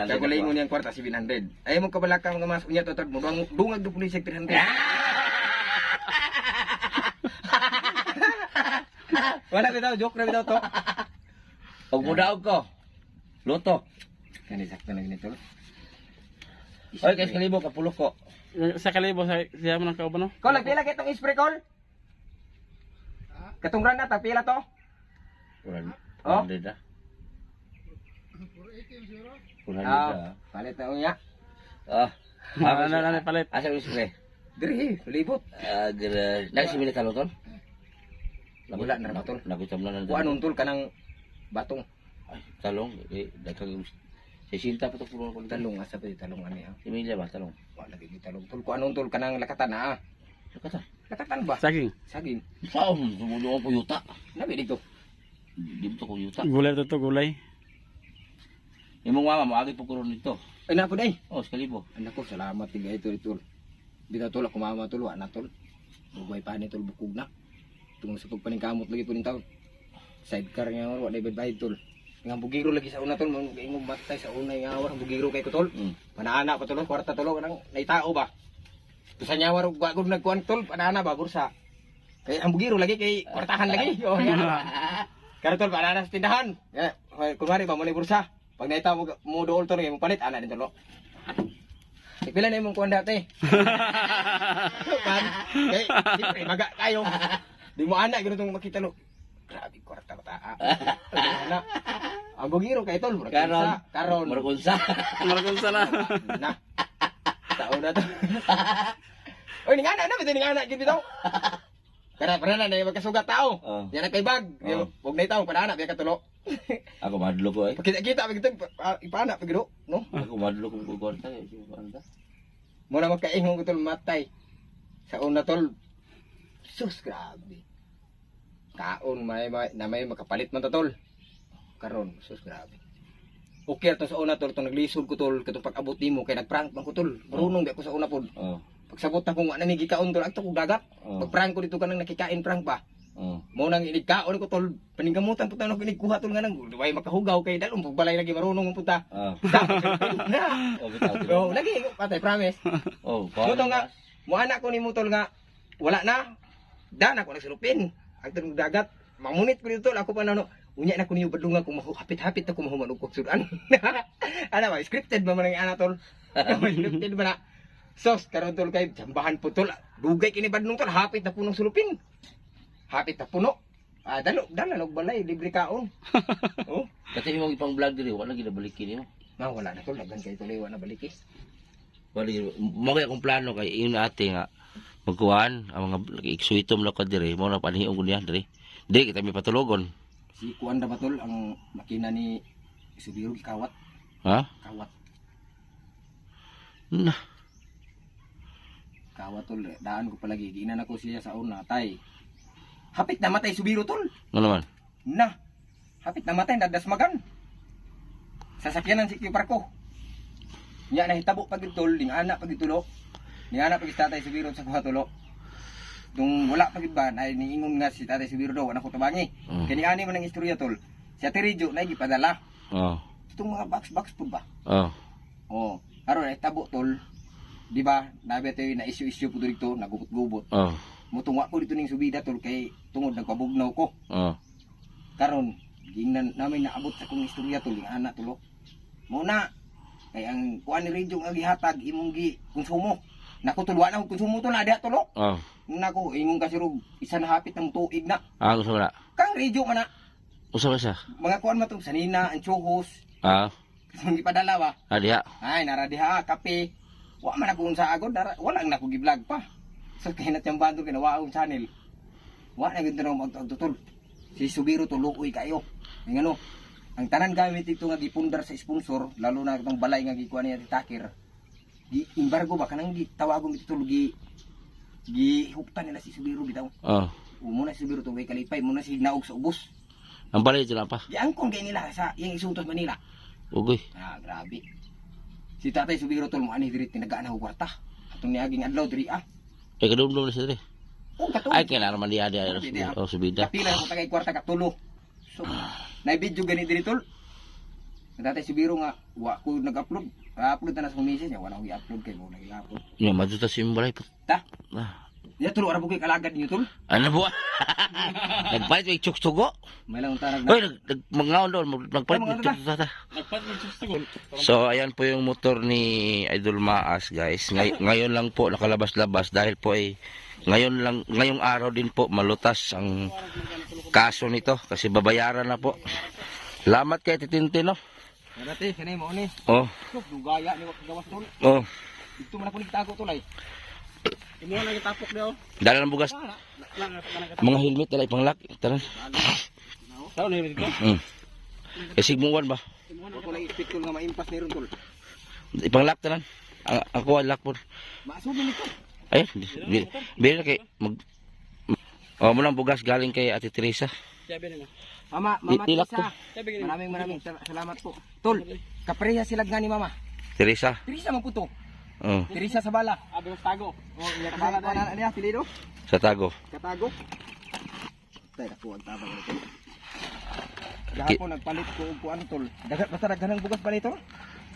kagulingon niyang kwarta 700. Ay mo kabalaka mga mas unya totod mo dungag do pulis 300. Wala bitaw joke na bitaw to.
Og mudaog ko. Luto.
Kani sakto na ganito.
Oy, kay kalibo kapulo ko.
Sa kalibo siya mo nang kauban no.
Kol pila kay itong spray call? Katong granat pila to? Oh?
100 ah. 100
Ah,
ah.
palit na unya.
Ah.
Ano palit.
Asa yung spray?
Diri, libot.
Gra. Nang si minute talo ton?
Wala na batol.
Nakitam na
Kuan untol kanang batong
Ay, talong. Daghang 60 pa to pulo ko
talong asa pa di talong ani ha.
Emilia ba talong?
Wala gid talong tol kuan untol kanang lakatan na.
Kata.
Lakatan ba?
Saging.
Saging.
Saon sumulo ko yuta.
Nabi dito.
Di mo to ko yuta.
Gulay to gulay.
Imong mama maagi po kuron dito.
Ay napo day.
Oh, sekalibo.
Anak ko salamat tigay ito tol. Bitaw tol ako mama tol wa na tol. Bugay pa ni tol bukog na. Tungod sa pagpaningkamot lagi po ning taon. Sidecar nga wa day bayad tol. Nga bugiro lagi sa una tol mo ingong batay sa una nga war bugiro kay ko tol. Panaana pa tol kwarta tol nang naitao ba. Sa nyawar og bagod nagkuan tol panaana ba bursa. Kay ang bugiro lagi kay kwartahan lagi. Oh yan. Karo tol panaana sa tindahan. Ya, kumari ba mo ni bursa. Pag naitaw mo dool tol mo palit ana din tol. Ipila na imong kuan dati. Kan, kay siyempre maga kayo. Di mo ana gino tong makita lo. Grabe kwarta bata. Ana. Ang bugiro kay tol, karon.
Markunsa.
Markunsa na.
Na. Taon na to. Oy, ningana na bitaw ningana gid bitaw. Kana na magkasugat tao. Yan kay bag. Wag na itaw padana biya katulo.
Ako madlo ko eh.
Kita kita ipana pagiro, no?
Ako madlo ko kwarta eh.
Mo na magkaingon ko tol matay. Sa una tol. Sus grabe. Kaon may makapalit man ta tol. Karon sus grabe. Okay to sa una tol to naglisod ko tol katong pag-abot nimo kay nagprank man ko tol. Marunong di ako sa una pod. Pagsabot na ko nga nani gikaon tol agto ko dagat. Pag-prank ko dito kanang nakikain prank ba. Mo nang inigkaon ko tol paninggamutan pud nang kinikuha tol nga nang way makahugaw kay dalong pagbalay lagi marunong punta. Oh, lagi patay promise.
Oh,
Mo to nga mo anak ko nimo tol nga wala na. Dan ako nagsulupin. Agto dagat. Mamunit ko dito tol ako pa nano unya na ko niyo badungan kung hapit-hapit ako mahuman og sudan. Ana ba scripted ba man ang ana tol? Scripted ba na? Sos karon tol kay jambahan po tol. Dugay kini badung tol hapit na punong sulupin. Hapit na puno. Dalo og balay libre kaon. Oh,
Kasi mo ipang vlog diri wala ginabalikin mo.
na wala na tol daghan kay tuloy wala baliki.
Wali mo kay akong plano kay yun ate nga magkuhan ang mga iksuitom na ko diri mo na panhiong ko niya diri. Di kita may patulogon.
Si kuan da ba tol ang makina ni Subiru kawat.
Ha?
Kawat.
Na.
Kawat tol daan ko palagi ginan ako siya sa una tay. Hapit na matay Subiru tol.
Ano naman?
Na. Hapit na matay dadasmagan. Sasakyanan si Kiparko. Nya na hitabo pag tol ning ana pag tulo. Ning ana pag tatay Subiru sa kuha tulo. Dung wala pag ba ay niingon nga si tatay Subiru daw ana ko tabangi. Kani ani man ang istorya tol. Si Ate Rijo na gipadala.
Oh.
Itong mga box pud ba?
Oh.
Oh, aron ay tabo tol. Di ba? Nabi tayo na issue po dito, nagubot-gubot.
Oh.
Mutungwa ko dito ning subida tol kay tungod nagpabugnaw ko.
Oh.
Karon, gingnan namin naabot sa kong istorya tol, yung anak tulo. Muna, kay ang kuan ni Rijo nga gihatag imong gi konsumo. Naku tulwa na og konsumo tol na diha tulo.
Oh.
Nako, ingon kasi rog isa na hapit ng tuig na.
Ah, gusto mo na.
Kang Rijo man na
Usa ka siya?
mga kuan man to sanina, anchohos.
Ah.
Kasi gipadala ba?
Ah, diha.
Ay, naradiha, kape. Wa man ako unsa agod, wala ang nako gi-vlog pa. So kay na tiyamban to ginawa akong channel. Wa na gid na magtutol. Si Subiru to luoy kayo. Ning ano, ang tanan gamit ito nga gipundar sa sponsor, lalo na itong balay nga gikuha niya ti Takir. Di embargo ba kanang gitawagon ito gi huptan nila si Subiru bitaw.
Oh.
Muna si Subiru to way kalipay, muna si naog sa ubos.
Ang balay dito na pa.
Giangkon kay nila sa iyang isuntos Manila.
Ugoy.
Grabe. Si Tatay Subiru tol mo ani diri tinagaan ako kwarta. Atong niaging adlaw diri
Eh, kadumdum na siya diri.
Oh, katong.
Ay, kaya naman di ada. Oh, subida.
Kapila ko tagay kwarta katulo. So, na video gani diri tol. Dati si Biro nga wa ko nag-upload. Upload na sa misis niya, wala ko i-upload kay mo nag-upload.
Yung maduta si Mbalay po.
Ta.
Ah.
Ya tulo ara bukay kalagad niyo tol.
Ano po? Nagpalit may chukstugo.
May lang tarag
Oy, mangaon doon. Nagpalit may chukstugo.
Nagpat ng susto.
So, ayan po yung motor ni Idol Maas, guys. Ngayon lang po nakalabas-labas dahil po ay ngayong araw din po malutas ang kaso nito kasi babayaran na po. Salamat kay Titintin, no?
Dati kanay mo ni.
Oh,
So, dugaya ni wa gawas tol.
oh.
Dito man ako nagtago tol ay.
Imo na gitapok daw.
Dala ng bugas. Mga helmet dala ipang-lock. Tara.
Taw ni dito.
Kasi muwan ba?
Ako lang expect tol nga maimpas ni ron tol.
Ipang-lock tanan. Ako ang lock po.
Maasud nito.
Ay, bili na kay Oh, mo lang bugas galing kay Ate Teresa.
Sabi nimo.
Mama
Ilak
Teresa.
Sabi nimo.
Maraming salamat po. Tol, kapareha sila nga ni Mama.
Teresa.
Teresa man po to.
Oh,
Teresa sa bala.
Abi ng tago.
Oh, iya ka bala na niya pilido.
sa Tago.
Katago. Tay ako ang tabang nito. Gahapon nagpalit ko og kuan tol. Dagat basta daghanang bugas pa nito.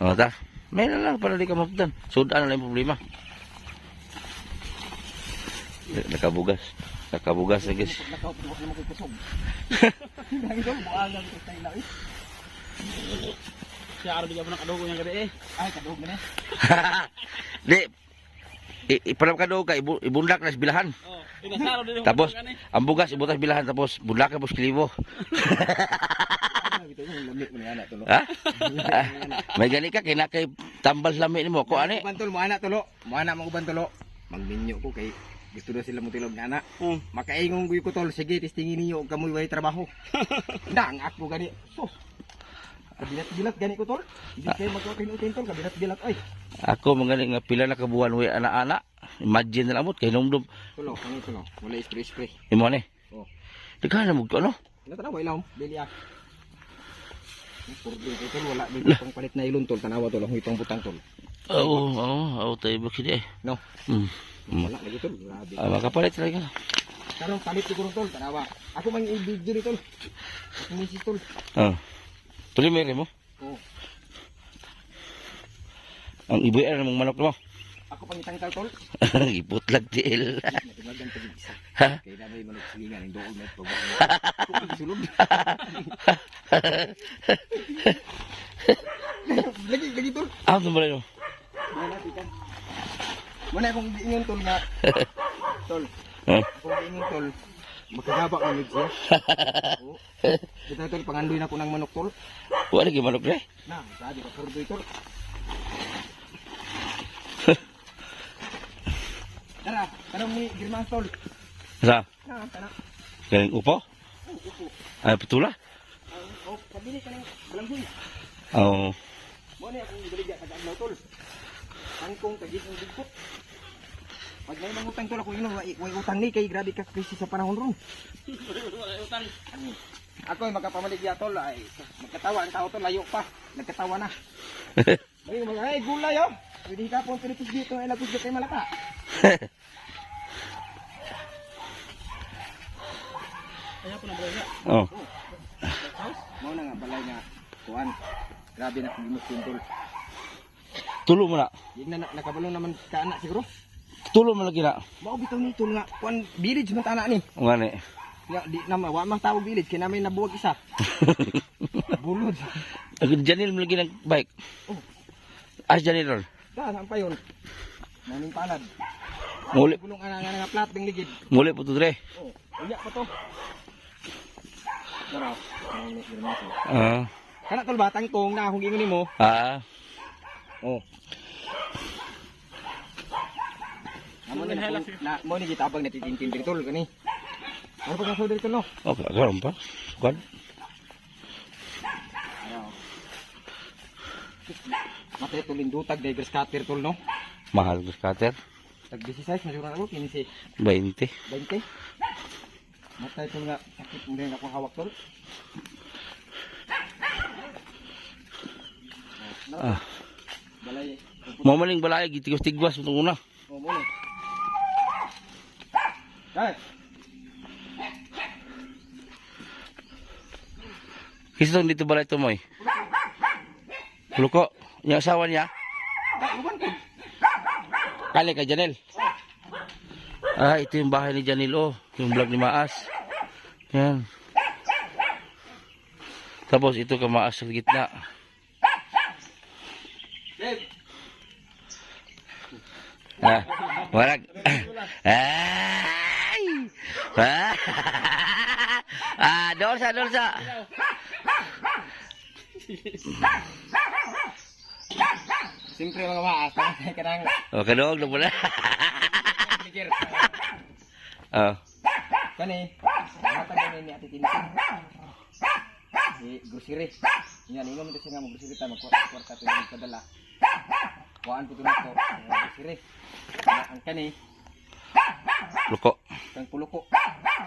Oh, ta. May na lang para di ka mapdan. Sudan na lang yung problema. Nakabugas na guys.
Nakaw po mo ko kusog. Dahil do buangan ko tay lawi.
Siya araw bigyan mo ng kadugo niya gabi eh.
Ay kadog na.
Di, ipalam ka doon ka, ibundak na sa bilahan.
Oh, inasaro din.
Tapos, ang bugas, ibutas sa bilahan, tapos bundak ka po sa kilibo.
Ito yung lamig mo ni ana tolo.
Ha? May gani ka, kinakay tambal sa lami ni mo. Ko ani?
Uban tol mo ana tolo. Mo ana mo uban tolo. Magminyo ko kay gusto na sila mo tilog na ana. Makaingong guy ko tol. Sige, testingin ninyo og kamoy way trabaho. Ndang ako gani. Sus. Kabilat-bilat gani ko tol. Hindi kayo magkakinutin tol. Kabilat-bilat ay.
Ako magaling nga pila na kabuhan way ana-ana. Imagine na lamot kay numdum.
Tulo, kani tulo. Wala spray.
Imo ni.
Oh.
Daghan na mo ano?
Ano tanaw ilaw? Bili ah. Purdo ko tol wala dito pang palit na ilon tol. Tanawa tol ang itong butang tol.
Oo, tayo bakit eh.
No.
Hmm.
Wala lagi tol. Grabe.
Makapalit talaga.
Karong palit ko tol. Tanawa. Ako mang i-video ni tol. Ako misis tol.
Ah. Tuloy mo.
Oh.
Ang iboy na mong manok mo.
Ako pang itangkal tol.
Iputlag til.
Natimagan pa din isa.
Ha?
Kaya na may manok silingan. Yung doon na ito. Ako pang sulog. Lagi tol.
Ah, tumbalay mo.
Muna tikan. Muna akong giingon tol nga. Tol.
Ha?
Akong giingon tol. Magkagaba ko yun siya. Oo. Ito tol, pangandoy na ko ng manok tol.
Wala lagi manok re.
Na, sabi ka purdoy tol. Tara, tanong ni Girman tol.
Sa?
Na, tara.
Galing upo?
Upo.
Ay, putula?
Oh, pabili ka ng balanghoy.
Oo.
Muna akong baligya taga-adlaw tol. Angkong tagis ng bigpot. Pag may mangutang tol ako yun, way utang ni kay grabe ka krisis sa panahon ron.
Utang.
Ako ay magkapamaligya tol ay magkatawa ang tao tol layo pa. Nagkatawa na. Ay mga ay gulay oh. Pwede ka po pinipis dito ay lapis kay malaka.
Kaya po na bro.
Oh.
Mao na nga balay nga kuan. Grabe na kung tol.
Tulo mo na.
Di na nakabalo naman ka anak siguro.
Tulo mo lagi na.
Mao bitaw ni tol nga kuan village man ta anak ni.
Nga ni.
Ya di na wa man tawag village kay namin nabuwag isa. Bulod.
Janil mo lagi ng bike.
Oh.
As Janil ron.
Da saan pa yun? Naning palad.
Muli.
Gulong ana nga plat ng ligid.
Muli po to dre.
Oh, unya pa to. Dara.
Ah.
Kana tol batang tong na akong ingon nimo.
Ah.
Oh. Amo na mo ni kita abang natitintin diri tol kani. Ano pa ka diri tol no?
Okay, karon pa. Kuan.
Mate tulindutag dai scatter tol no.
Mahal ko scatter.
Tag 16 na jura ako 15
20.
20. Matay tol nga sakit mo din ako hawak tol.
Ah.
Balay.
Mamaling balay gitigos-tigwas itong una.
Oh mo ni. Dai.
Kisong dito balay ito mo eh. Luko. Yung asawa niya. Kali ka Janel. Ah, ito yung bahay ni Janel oh. Yung vlog ni Maas. Yan. Tapos ito ka Maas sa gitna. Ah, warag. Ay! Ah, dorsa, dorsa.
Siyempre mga maas, kanang
Oh, kadoog na pula.
pikir.
Oh.
Kani, matagal ni Ate Tintin. Di grocery. Yan, ingam ito siya nga mag-grocery tayo, magkwarta ito yung kadala. Kuhaan po ito na ito, grocery. Ang kani,
Luko.
kang puluko.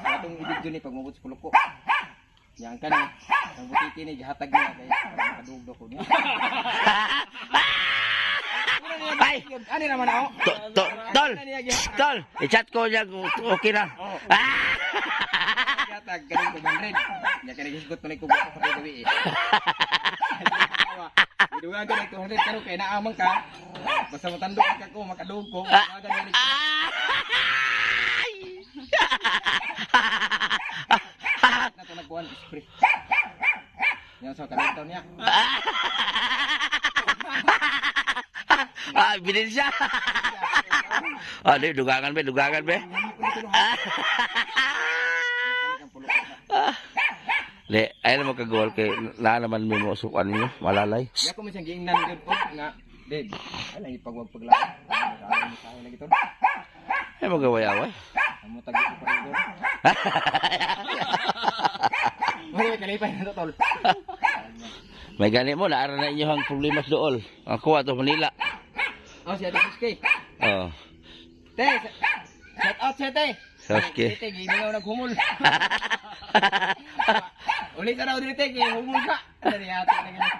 Sa atong ibigyo ni pag mabot sa puluko. Yan kani, ang butiki ni, gihatag niya, kaya makadugdo ko niya.
Ay!
Ano naman ako?
Tol! Tol! I-chat ko niya kung okay na. Ah!
Gihatag, galing ko 100. Yan kani, gisgot pa na ikubo ko sa gabi eh. Idugagan na 200 karo kay naamang ka. Basta matandog ka ko, makadug ko. Idugagan na na ito nagkuhan spray. Yan sa kanito niya.
Ah, bilin siya. Ah, di, dugangan be, dugangan be. Le, ay naman kagawal kay na naman may mausukan ninyo, malalay.
Ya ko man siyang giingnan gyud po nga Dave. Ano ipagwag paglaan. Ano sa lagi to?
Ay magaway-away.
Amo tagi ko pa rin. May kalipay na to tol.
May gani mo, naara na inyo ang problema sa dool. Ako ato Manila.
Oh, si Ate Suske.
Oh,
Te, shout out si Ate.
Suske.
Te, gimingaw naghumol. Ulit ka daw dito, humul ka. Ano ni Ate na ganun.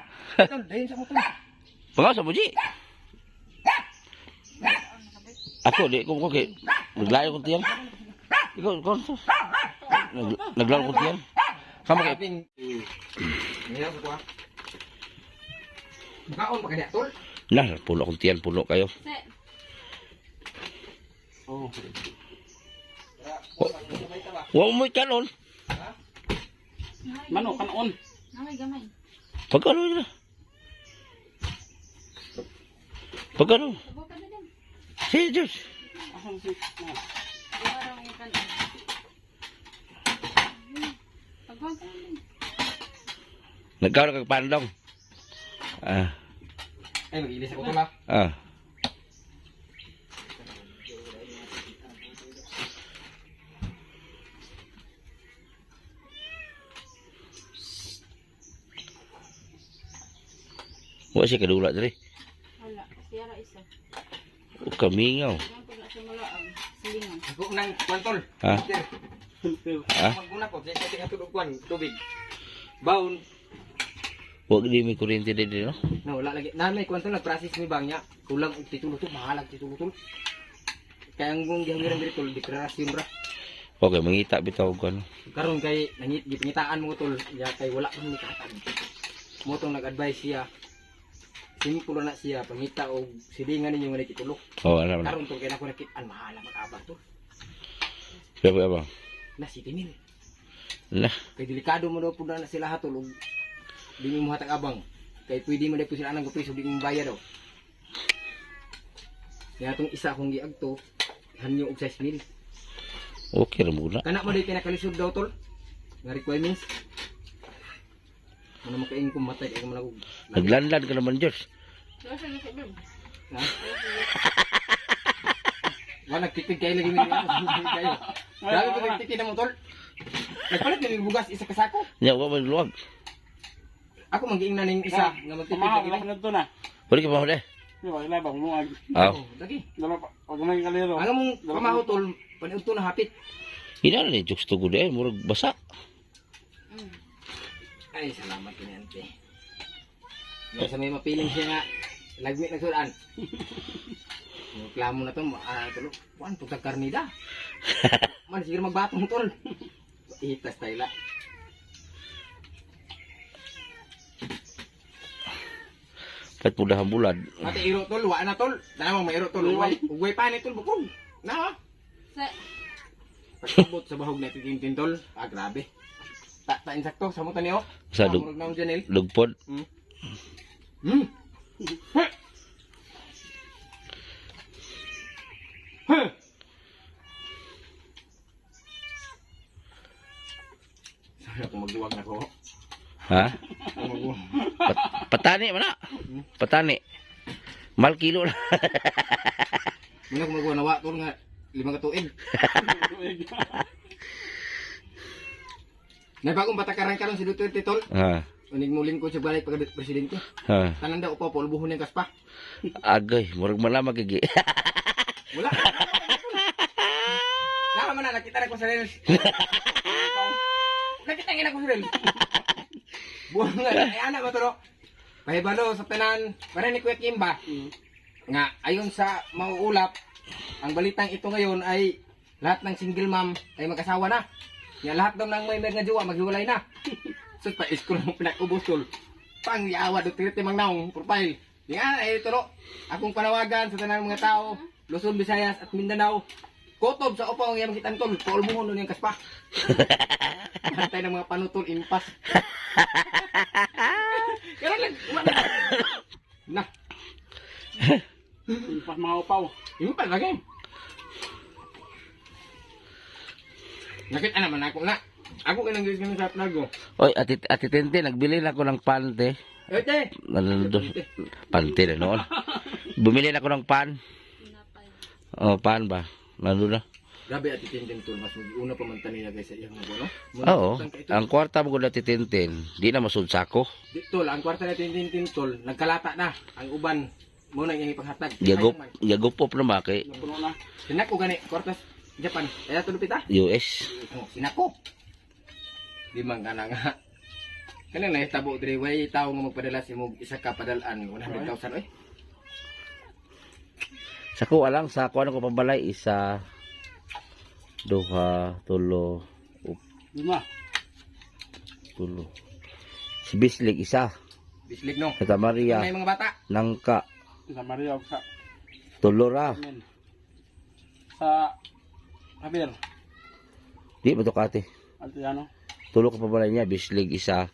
Tol, dahin sa mo tol.
Pangaw sa Muji. Ako, di ko kay naglayo ko tiyang. Ikaw, naglayo ko tiyang. Kama kay
Ping. Ngayon ko ah. Kaon pa kanya tol.
nah, puno ko tiyang, puno kayo.
Oh.
Wa mo kanon.
Mano, kanon.
Gamay.
Pagkano na? Pagkano?
Abo ka na din.
Si Diyos.
Iwarang yung kanon. Pagwag ka na din.
Nagkaroon kag pandong. Ah,
Ay, mag-ilis ako tol ah.
ah. Wa siya kadula diri.
Wala. Siyara isa.
O kamingaw.
Yan pag nasa malaang. Silingan.
Ako nang kwan tol.
Ha?
Sir,
Ha?
maguna ko, sa tingnan tulog kwan, tubig. Baon.
Wa gid mi kuryente diri no.
Na wala lagi. Nanay kwan tol, nag-process mi bang niya. Kulang og titulo tol, mahalag titulo tol. Kaya ang gong gihangiran diri tol, deklarasyon ra.
Okay, mangita bitaw ko ano.
Karon kay nangitaan mo tol, ya kay wala kang nikatan. Mo tong nag-advise siya. Simple na siya, pangita og silingan ninyo nga nakitulok.
Oh, ano na.
Karon tol kay nako nakitaan mahala mag-abang tol.
Pero ba?
Na 7,000.
Nah,
Kay delikado mo daw po na sila hatol og di mo hatag abang. Kay pwede mo daw po sila anang kapriso di mo bayad daw. Kaya itong isa kong giagto, hanyo og 6,000.
okay ra muna.
Kana mo daw pinakalisod daw tol. Nga requirements. Ano makaing kumatay kay mo nag
Naglandad ka naman, Diyos.
Nasa nasa doon.
ha? Wala nagtipid kayo lagi minyo. Kayo. Grabe ko nagtipid na mo tol. Nagpalit na yung bugas isa kasako.
Nya wa man luwag.
Ako mangiing na ning isa nga magtipid
Kumahal,
lagi.
wala ka na ito na.
Pwede ka pa de.
Di ba, ilabang mo.
Aw.
Oh, lagi.
Dala pa, huwag mo yung kalero.
Ang mong pamaho tol, paniudto na hapit.
Ina ni jokes to good murag basa.
Ay, salamat kinente. Nga sa may mapiling siya nga, lagmit nagsudan. Reklamo na to, tulo. Kuan putag karnida. Man siguro magbatong tol. Itas tayo la.
Kahit po dahang bulad.
Ate iro tol, wa na tol. Dala mo may iro tol. Ugway pa ni tol bukog. Na.
Sa,
Pagkabot sa bahog na titintin tol. Ah grabe. Ta insakto sa mo tani oh.
Sa
Murag na Janel.
lugpod.
Hmm. Huh. Sana kung magduwag na ko.
Ha?
Kung magduwag.
Patani man na. Patani. Mal kilo na.
Muna kung magduwag na wa tol nga 5 katuig. Napagong batakaran karon si Duterte tol.
Ha.
Unig muling ko siya balik pagka presidente.
Ha.
Tanan daw upa pulbuhon ng kaspa.
Agay, murag malamag gigi.
Wala. Nakaman na nakita na ko sa Reels. Nakita nga na ko sa Reels. Buwan nga, ay anak mo to no. Pahibalo sa tanan, para ni Kuya Kimba. Nga, ayon sa mauulap, ang balitang ito ngayon ay lahat ng single mom ay mag-asawa na. Nga lahat daw ng may nga jowa maghiwalay na. So pa iskul mo pinakubos tol. Pang yawa Duterte mang naong profile. Nga ay ito no. Akong panawagan sa tanan mga tao, Luzon, Visayas at Mindanao. Kotob sa upaw ang iyang kitan tol, paulmuhon nun yung kaspa. Hantay ng mga panutol, impas. Pero lang, na.
Impas mga upaw.
Impas lagi. Nakita naman ako na. Ako kinang gawin sa plago.
Oy, ati Tente, nagbili na ako ng pante.
Ete!
Pante na noon. Bumili na ako ng pan.
pinapay.
Oh, pan ba? Nandun na.
Grabe at itintin tol, mas mag-una pa man tanila guys sa iyang mga no?
Oo. Ang kwarta mo ko na titintin, di na masud sako.
Di tol, ang kwarta na tintin tol, nagkalata na. Ang uban, mo na yung ipaghatag.
Yagupop na maki.
Napuno na.
Sinak ko gani, kwartas Japan. Kaya tulupit ah.
US.
Oh, sinak ko. Di man ka na nga. Kanang nahitabo diri way tao nga magpadala si mo isa ka padalaan 100,000 oy.
Sako alang sa kuan ko pabalay isa, duha, tulo,
Lima.
tulo. Si Bislig isa,
Bislig no.
Santa Maria,
May mga bata.
Nangka,
Sa Maria sa
tulo ra.
Amen. Sa Javier.
Di ba to kate?
Altiano.
Tulo ka pabalay niya, Bislig isa,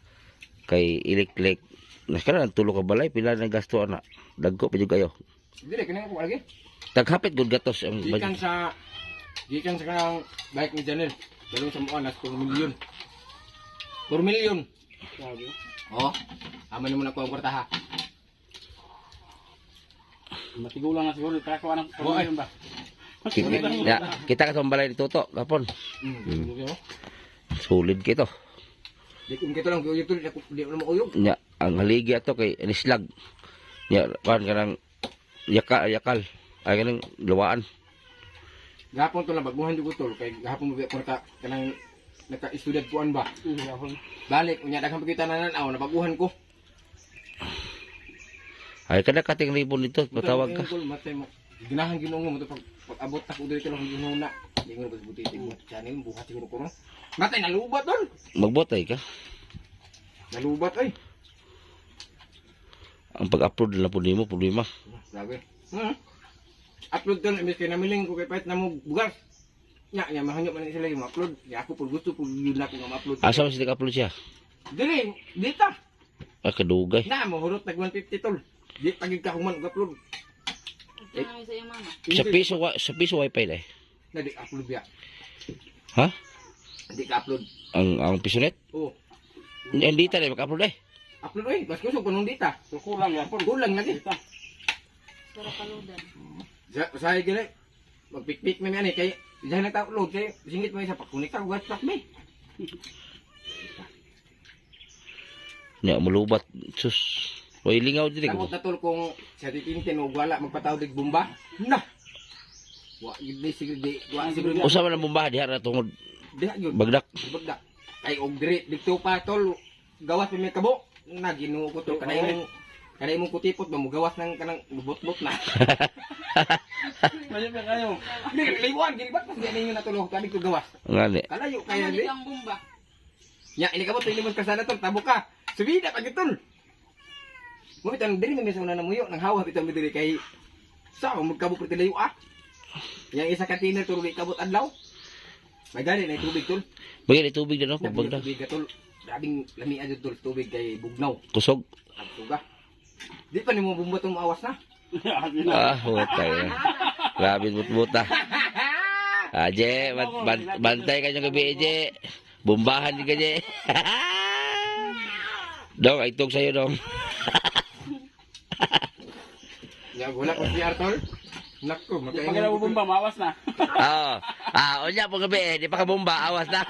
kay Iliklik. Naskala ng tulo ka balay, pila na gasto ana. Dagko pa jud kayo.
Dili kanang ko lagi.
Taghapit gud gatos ang
Gikan sa kanang bike ni Janel. Dalawang sa mga nas 4 milyon. 4 milyon.
Sabi.
Oh. Aman mo na ko ang kwarta ha.
Matigulang na siguro. Kaya ko anong
Oo, ay.
pagkain ba?
kita ka sa balay ni Toto, kapon. Solid kito.
Di kung kito lang uyog tol, di mo uyog.
Nya ang haligi ato kay anislag. Nya kan kanang yakal. Ay kanang luwaan.
Gahapon tol na baguhan jud ko tol kay gahapon mo ko kanang naka-student kuan ba. Balik unya daghang pagkita na nanaw nabaguhan ko.
Ay kada kating ribon dito, patawag ka.
Matay mo. Ginahan ginoo mo pag-abot ako dito lang ginoo na. Di ko na buti mo channel buhat siguro ko no. Matay nalubat tol.
Magbotay ka.
Nalubat ay.
Ang pag-upload na po nimo problema.
Grabe. Upload tol imbes kay namiling ko kay pait na mo bugas. Nya mahangyo man sila yung upload. Ya ako pud gusto pud yun ako nga ma-upload.
Asa man sila upload siya?
Dili, dita.
Ah, kadugay.
Na mo hurot nag 150 tol. Di pagig ka human upload.
Ito namin sa iyong mama.
Sa piso wifi dai.
Na di upload biya.
Ha?
Di ka upload.
Ang piso net?
Oh.
Hindi ta dai mag-upload eh.
Upload oy, bas ko punong dita.
Kulang ya.
Kulang lagi.
Para paludan.
Sa gini. Magpikpik na yan eh kay diyan nag-upload kay singit mo isa pakunik ka WhatsApp me.
Nya mulubat sus. Way lingaw diri
Takot
ko.
na tol kung sa titintin og wala magpatawag og bomba. Na. Wa gid ni sige di wa siguro
Usa man ang bomba diha ra tungod
diha gyud.
bagdak.
Bagda. Kay og diri dito pa tol gawas mi kabo. Na Ginoo ko tol kanay mong kutipot ba mo gawas ng kanang bot-bot na.
Mayroon pa kayo.
Hindi, liwan, gilibat mo siya ninyo natulog. Kani ko gawas.
Ngali.
Kalayo
Kaya
kaya di.
ang bomba.
Ya, ini kamu tuh limos ka sana tol, tabo ka. Subida pag tol. Mo bitan diri mi sa una na muyo nang hawa bitan mi diri kay sa magkabuk pati layo ah. Yang isa ka tiner tubig kabot adlaw. May gani na tubig tol.
Bagay tubig na no,
Nabig
pagbagda.
tubig ka tol. Grabing lami adto tol tubig kay bugnaw.
Kusog.
Agtuga. Di pa nimo bumbatong maawas na.
Abi na.
Ah, hutay. Grabe but-buta. Aje, bantay ka yung gabi, Aje. Bumbahan din ka, Aje. Dong, ay tug sa'yo, Dong.
Ya wala ko si Artol. Nako,
Pag nabubumba, mawas na.
Oo. Unya po gabi, di pa ka bomba, awas na.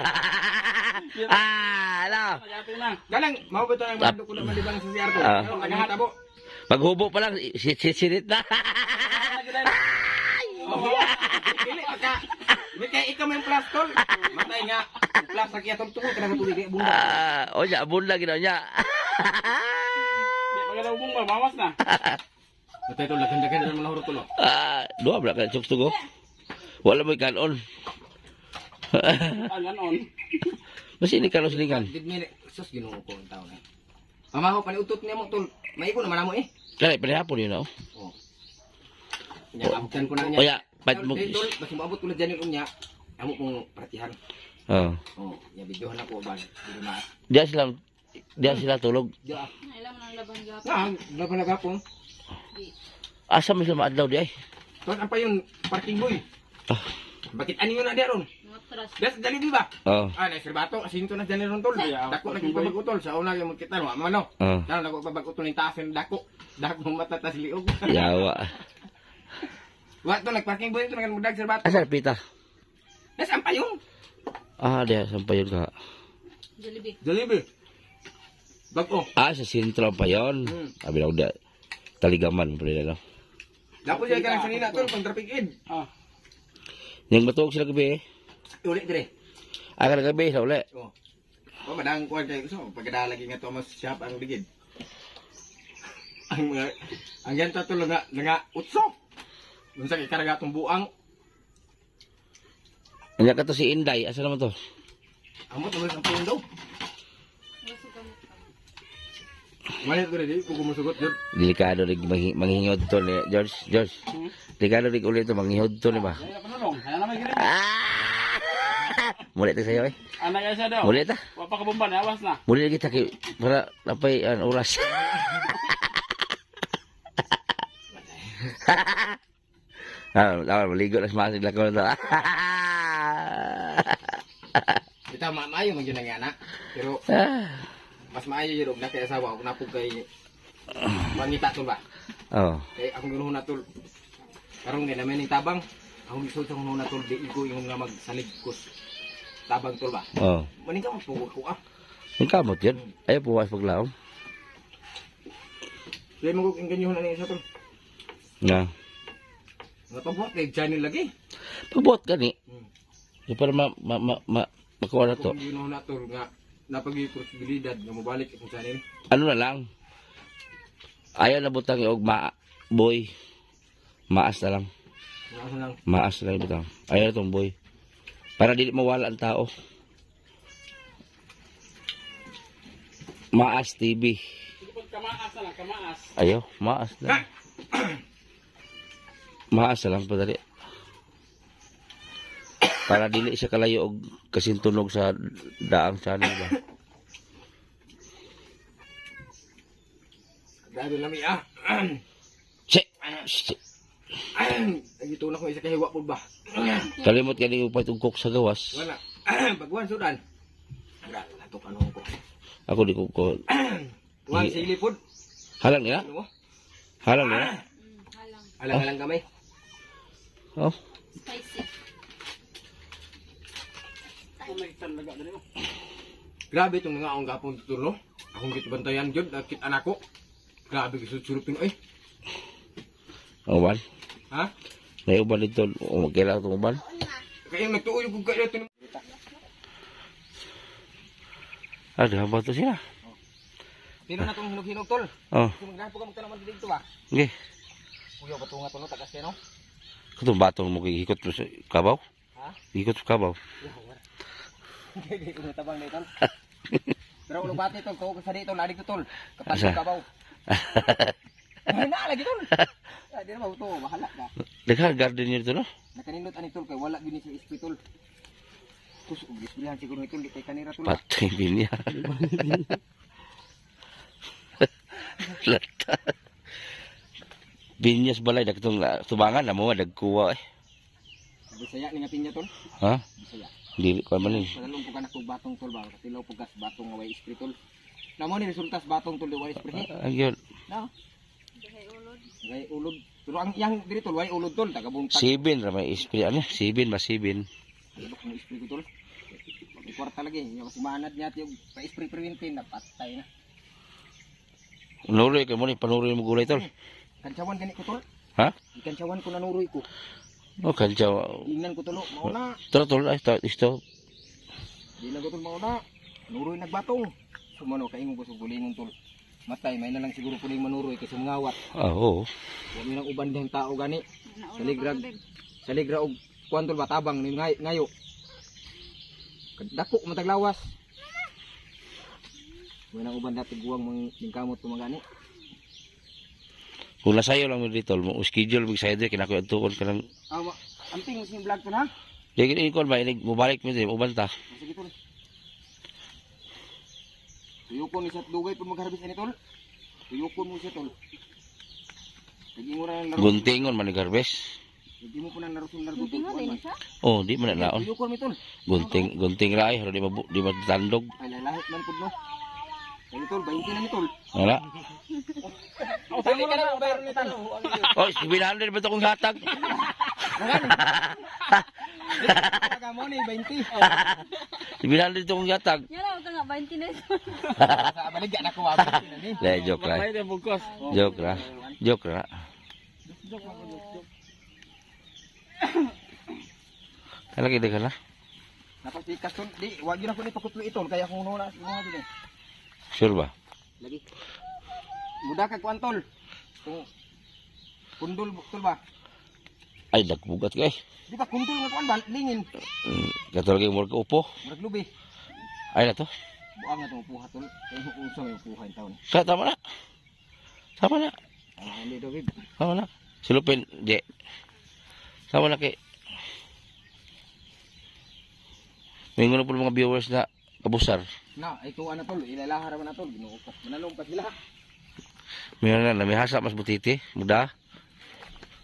Ano?
Nagyapin na.
Galang mao ba to ang mando ko naman di bang si Artol.
Ah.
Ano naghatabo?
Paghubo pa lang, sirit na.
Dili ka. Di kay ikaw may plus tol. Matay nga. Plus sa kiyatong tungod kana tubig bunda.
Unya, abun lagi na, unya.
Pag nabubumba, mawas na.
Matay tol lagan-lagan na mga hurot tol.
Dua bra ka, chuks tugo. Wala mo kanon.
Ganon.
Basta ini kanos lingan.
Did mi sus Ginoo ko ang tawo na. Mamaho pa ni utot niya mo tol. Maigo naman amo eh.
Kaya, panihapon yun, oh.
Oh. Nya abutan ko na niya.
Oya, pat mo.
Tol, basta maabot ko na dyan yung unya. Amo kong perhatihan.
Oh.
Oh, ya videohan ako ba. Dili na.
Diya sila tulog.
Di ah.
Alam mo ng laban gapon.
Ah, laban na gapon.
Asa mo sila maadlaw di ay?
Tol, ang pa yun parking boy.
Ah.
Bakit ani yun na diya ron?
Mga tras.
Das dali di ba?
Oh.
Ah, na sirbato kasi ito na dyan ron tol. Dako na pabagutol sa una yung magkita no. Ano?
Oh.
Kano nako pabagutol ng taas ng dako. Dako mata tas liog.
Yawa.
Wa to nagparking boy ito nang mudag sirbato.
Asa pita?
Das ang pa yun.
Diya sampai yun ka.
Jollibee.
Jollibee. Bago.
Sa sentro pa yun. Sabi na udah taligaman pa rin, ano?
Dapo siya ka lang sanina tol pang traffic aid.
Ah.
Yung matuog sila gabi eh.
Ulit dire.
Ka na gabi sa uli.
Oh. Oh, madang kuan kay so pagkadalagi nga Thomas shop ang ligid. Ang ganta tol nga utso. Unsa kay karga tong buang.
Anya ka to si Inday. Asa naman to?
Amo tuloy ang pundo.
Wala sa gamot.
Mali ko rin, kung gumusugot yun.
Delikado rin manghingod to ni George. George. Delikado rin ulit to manghingod to ni ba?
Kaya panulong. Kaya naman gini.
Muli ito sa'yo eh.
Anak kaya siya daw.
Muli ito.
Wapa ka bomba, nawas na.
Muli lagi kita para napay oras. Maligo na sumasig lang ko na.
Ito, maayo man yun ang anak. Pero, mas maayo yun, na kaya asawa ako napog kay mangita tol ba?
Oh.
Kaya akong ginuhon na tol. Karong nga namin yung tabang. Akong gisul sa ginuhon na tol, di ko yung nga magsaligkos. Tabang tol ba?
Oh.
Maning ka magpugod ko ah.
Ang kamot yun. Ayaw puwas paglaom.
Kaya magug yung ganyuhon na niya isa tol.
Nga.
Nga pabuhat kay Johnny lagi.
Pagbuot ka ni. Para makuha na to.
Akong ginuhon na tol nga napag-posibilidad nga mabalik akong sanin.
Ano na lang. Ayaw na butang yung boy. Maas na lang.
Nga lang.
Maas na lang yung butang. Ayaw na itong boy. Para dili mawala ang tao. Maas TV.
Pag kamaas na lang, kamaas.
Ayaw, maas na. Maas na lang pa dali. Para dili siya kalayo og kasintunog sa daang channel ba.
Grabe lami ah.
Shit.
Nagito na ko isa kahiwa po ba?
Kalimot ka ni upay tugkok sa gawas.
Wala. Bagwan sudan. Wala, latok ano ko.
Ako di ko
Tuwang sa ilipod.
halang nila.
Ano mo?
Halang nila.
Halang.
Alang-alang kamay.
Oh.
Spicy.
Kung may talaga dali mo.
Grabe itong nga akong gapong tutulo. Akong gitubantayan dyan. Nakit anak ko. Grabe gisulupin ko eh.
Uban.
Ha?
May uban dito. Kailangan itong uban.
Kaya nagtuoy ko kaya ito.
Ba ito siya?
Sino na itong hinog-hinog tol?
Oh.
Kung magnahan po ka magtanong dito ba?
Okay.
Kuya, bato nga ito no? Tagas yan no?
Katong batong mo hikot mo sa kabaw?
Ha?
Hikot sa kabaw.
Hindi ko natabang na ito. Pero ulo bati tol, ko sa dito, ladig ko tol. Kapag
Asa?
kabaw. Ay na, lagi tol. Di na ba ito, bahala ka.
Daghan garden niyo dito no?
Nakanindot ani tol, kay wala gini sa SP tol. Kus, ubis bilihan siguro ni tol, di kay kanira tol.
Patay binya. Lata. Binyas balay dagtong tubangan na mo dagkuwa eh.
Bisaya ni nga pinya tol.
Ha?
Bisaya.
Dili ko man ni.
Padalong po ka na kong batong tol ba? Katilaw po gas batong nga way SP tol. Namo ni resultas batong tol way SP.
Agyon.
No?
Dahay ulod.
Way ulod. Pero ang yang diri tol way ulod tol, taga buntag.
7 ra may spray ano? 7 ba 7?
Ilok ng SP ko tol. Pag kwarta lagi, yung kasi manad niya yung pa-spray preventin na patay na.
Nuroy ka mo ni panuroy mo gulay tol.
Kantsawan gani ko tol.
Ha?
Kantsawan ko nanuroy ko.
Oh kancha.
Ingnan ko tol, mauna.
Tol ay isto.
Di na ko tol mauna. Nuroy nagbatong. Sumano kaingon ko sa gulingon tol. Matay, may na lang siguro puling manuroy kasi mangawat.
Ah, oo.
Huwag mo nang uban dihang tao gani.
Nauna
Saligrag.
pa ko din.
Saligra og kuan tol batabang ni ngayo. Dako mataglawas. May nang uban dati guwang mga kamot tumagani.
Kung nasayo lang mo dito, mo schedule mo sa dire kinako adtuon ka lang.
Amping mo siyang vlog to na.
Di gid ko ba inig mo balik mo din uban ta.
Sige tol. Tuyukon ni sa dugay pud magharbis ani tol. Tuyukon mo siya tol. Lagi mo na laro.
Guntingon man ni garbes.
Hindi mo po na narusun largo
Hindi nga din siya.
Oh, di man na naon.
Tuyukon mi tol.
Gunting ra ay di matandog.
Ay lahit man pud no. Ay tol, 20 na ni tol.
Wala.
Oh, tama na na bayro ni tol.
Oh, 700 ba to kong hatag?
Taga mo ni 20.
700 to kong hatag.
Yan lang ka nga 20 na ito.
Sa baligya na ko wa ni.
Le joke ra.
Bakit yung bugkos?
Joke ra. Joke ra. Kalagi de kana.
Napasikas tol. Di, wag yun ako ni pakutlo ito kaya kung una mga din.
Sure ba?
Lagi. Muda ka kuan tol. Kung kundul tol ba?
Ay dagbugat kay.
Di ba kundul nga kuan ba lingin.
Katulog mo ka upo.
Murag lubi.
Ay na to.
Buang nga itong upuha tol. Kaya kung sa may upuha yung taon.
Sa tama na. Tama na.
Hindi daw bib.
Tama na. Silupin, di. Tama na kay. May nguno po mga viewers na kabusar.
Na, ito ano tol. Ilalahara man na tol. Ginuukap. Manalong pa sila.
Mayroon na, may hasa mas butiti. Muda.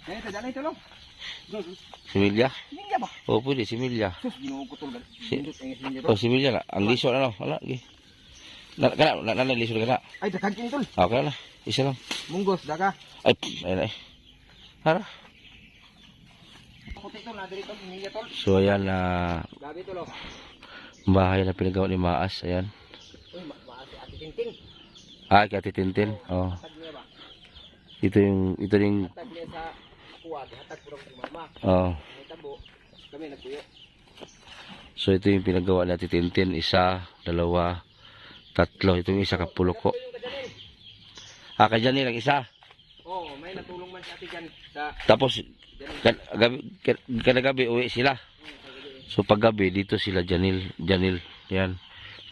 Kaya ito dyan ito lang.
Similya.
Hindi ba?
Oo, pwede. Similya.
Sus, ginuukap tol.
Si-
Hindot ang isin
Oh,
tol.
similya na. Ang liso na, no? Wala, gi. Kana, liso na kana.
Ay, dakan kini tol.
Okay na. Isa lang.
Munggos, daka.
Ay, ayun ay. Hara.
Puti tol, nadiri tol. Hinigya tol.
So, ayan na
Gabi tol oh.
bahay na pinagawa ni Maas. Ayan.
Uy, maasi ati ting-ting.
Ah, kay Ate Tintin. Oh.
Hatag niya ba?
Ito yung,
Hatag niya sa kuwag. Hatag purong si mama.
oh.
May tabo. Kami nagpuyo.
So, ito yung pinagawa ni Ate Tintin. Isa, dalawa, tatlo. Ito yung isa kapuloko.
Ito yung kajanin.
Ah, kaya dyan lang isa.
Oo, may natulong man si ate dyan sa
Tapos,
janin.
kada gabi uwi sila. So paggabi dito sila Janil, yan.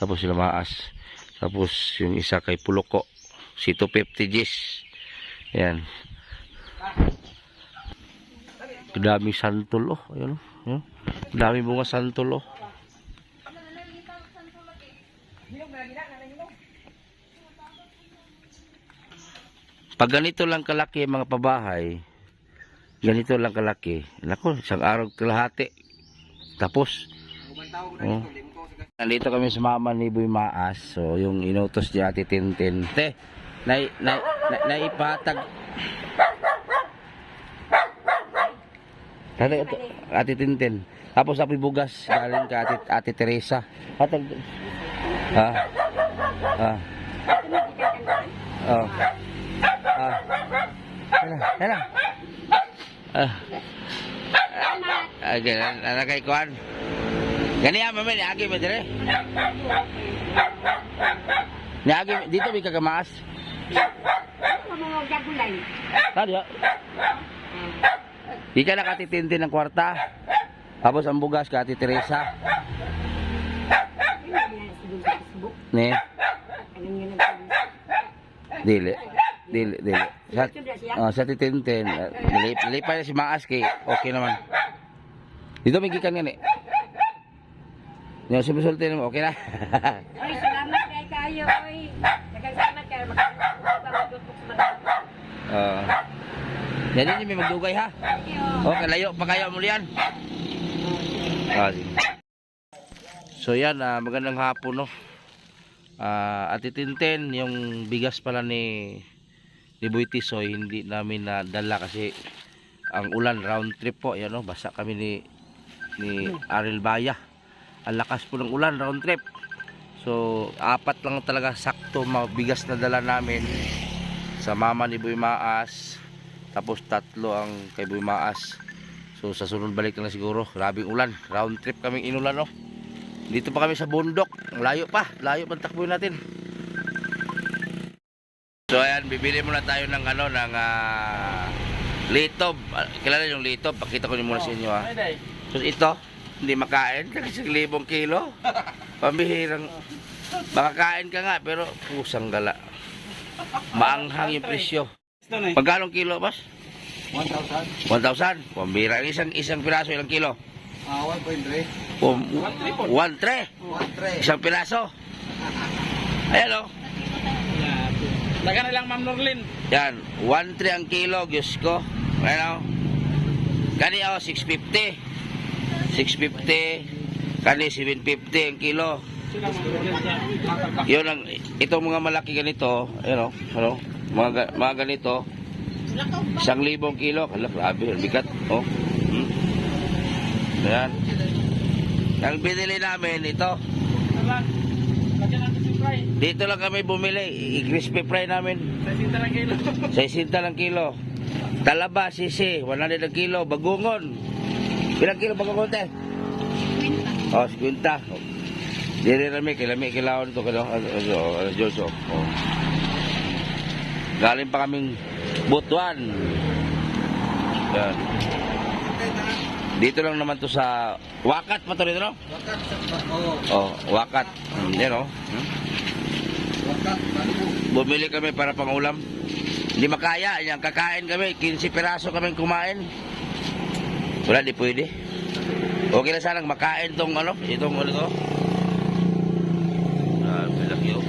Tapos sila Maas. Tapos yung isa kay Puloko, si 250 G's. Yan. Daming santol oh, ayun oh. Yan. Dami bunga santol oh. Pag ganito lang kalaki mga pabahay, ganito lang kalaki. Nako, isang araw kalahati. Tapos, oh. Nandito kami sa mama ni Boy Maas. So, yung inutos niya Ate Tintin. Te, naipatag. Ate Tintin. Tapos apoy bugas. Galing ka Ate Teresa. Patag. Ha? Ah. Oh. Ah. Yan. Again, anak kay kuan. Gani ama men agi ba dire? Agi dito bi kagamaas.
Mga gagulay.
Tadi ya. Di ka nakatitindi ng kwarta. Tapos ang bugas ka, Ate Teresa. Ne? Dili. Sa titintin. Nilipay na si Maas kay okay naman. Dito may gikan nga ni. Yung sumisulti mo, okay na?
Oy, salamat kay kayo, oy. Nagkasalamat kayo. Magkakatutok sa mga.
Yan din may magdugay ha. Okay, layo pa kayo muli yan. Sige. So yan, magandang hapon no. At itintin yung bigas pala ni Boy Tisoy hindi namin nadala kasi ang ulan round trip po yan no, basa kami ni Aril Baya. Ang lakas po ng ulan round trip. So 4 lang talaga sakto mabigas na dala namin sa mama ni Boy Maas. Tapos 3 ang kay Boy Maas. So sa sunod balik na siguro. Grabing ulan. Round trip kaming inulan no. Dito pa kami sa bundok. Layo pa takbo natin. So ayan, bibili muna tayo ng litob. Kilala yung litob? Pakita ko muna sa inyo ha. So ito, hindi makain kasi 1,000 kilo. Pambihirang makakain ka nga pero pusang gala. Maanghang yung presyo. Magkano kilo, boss?
1,000.
1,000. Pambihira. Isang piraso ilang kilo?
1.3.
1,3.
1.3.
Isang piraso. Ayan o.
Taga na lang Ma'am Norlin.
Yan, 1.3 ang kilo, Diyos ko. Ano? Kani ako, 650. 650. Kani, 750 ang kilo.
Sila Ma'am Norlin sa
Yun ang, itong mga malaki ganito, ano, mga ganito, 1,000 kilo. Kala, grabe, bigat. Oh. Ayan. Ang binili namin, ito.
lang. Lagyan natin si fry.
Dito lang kami bumili, i-crispy fry namin.
60 lang kilo.
60 lang kilo. Talaba, sisi, 100 ang kilo. Bagungon. Ilang kilo bagungon, te? 50. Oh, 50. Diri rami, kilawon ito. Joso. Oh. Galing pa kaming Butuan. Yan. Dito lang naman to sa Wakat pa to dito, no?
Wakat.
Oh, Wakat. Yan, oh.
Wakat.
Bumili kami para pangulam. Hindi makaya. Yan, kakain kami. 15 piraso kami kumain. Wala, di pwede. Okay na sanang makain tong itong ano to. Bilaki yun.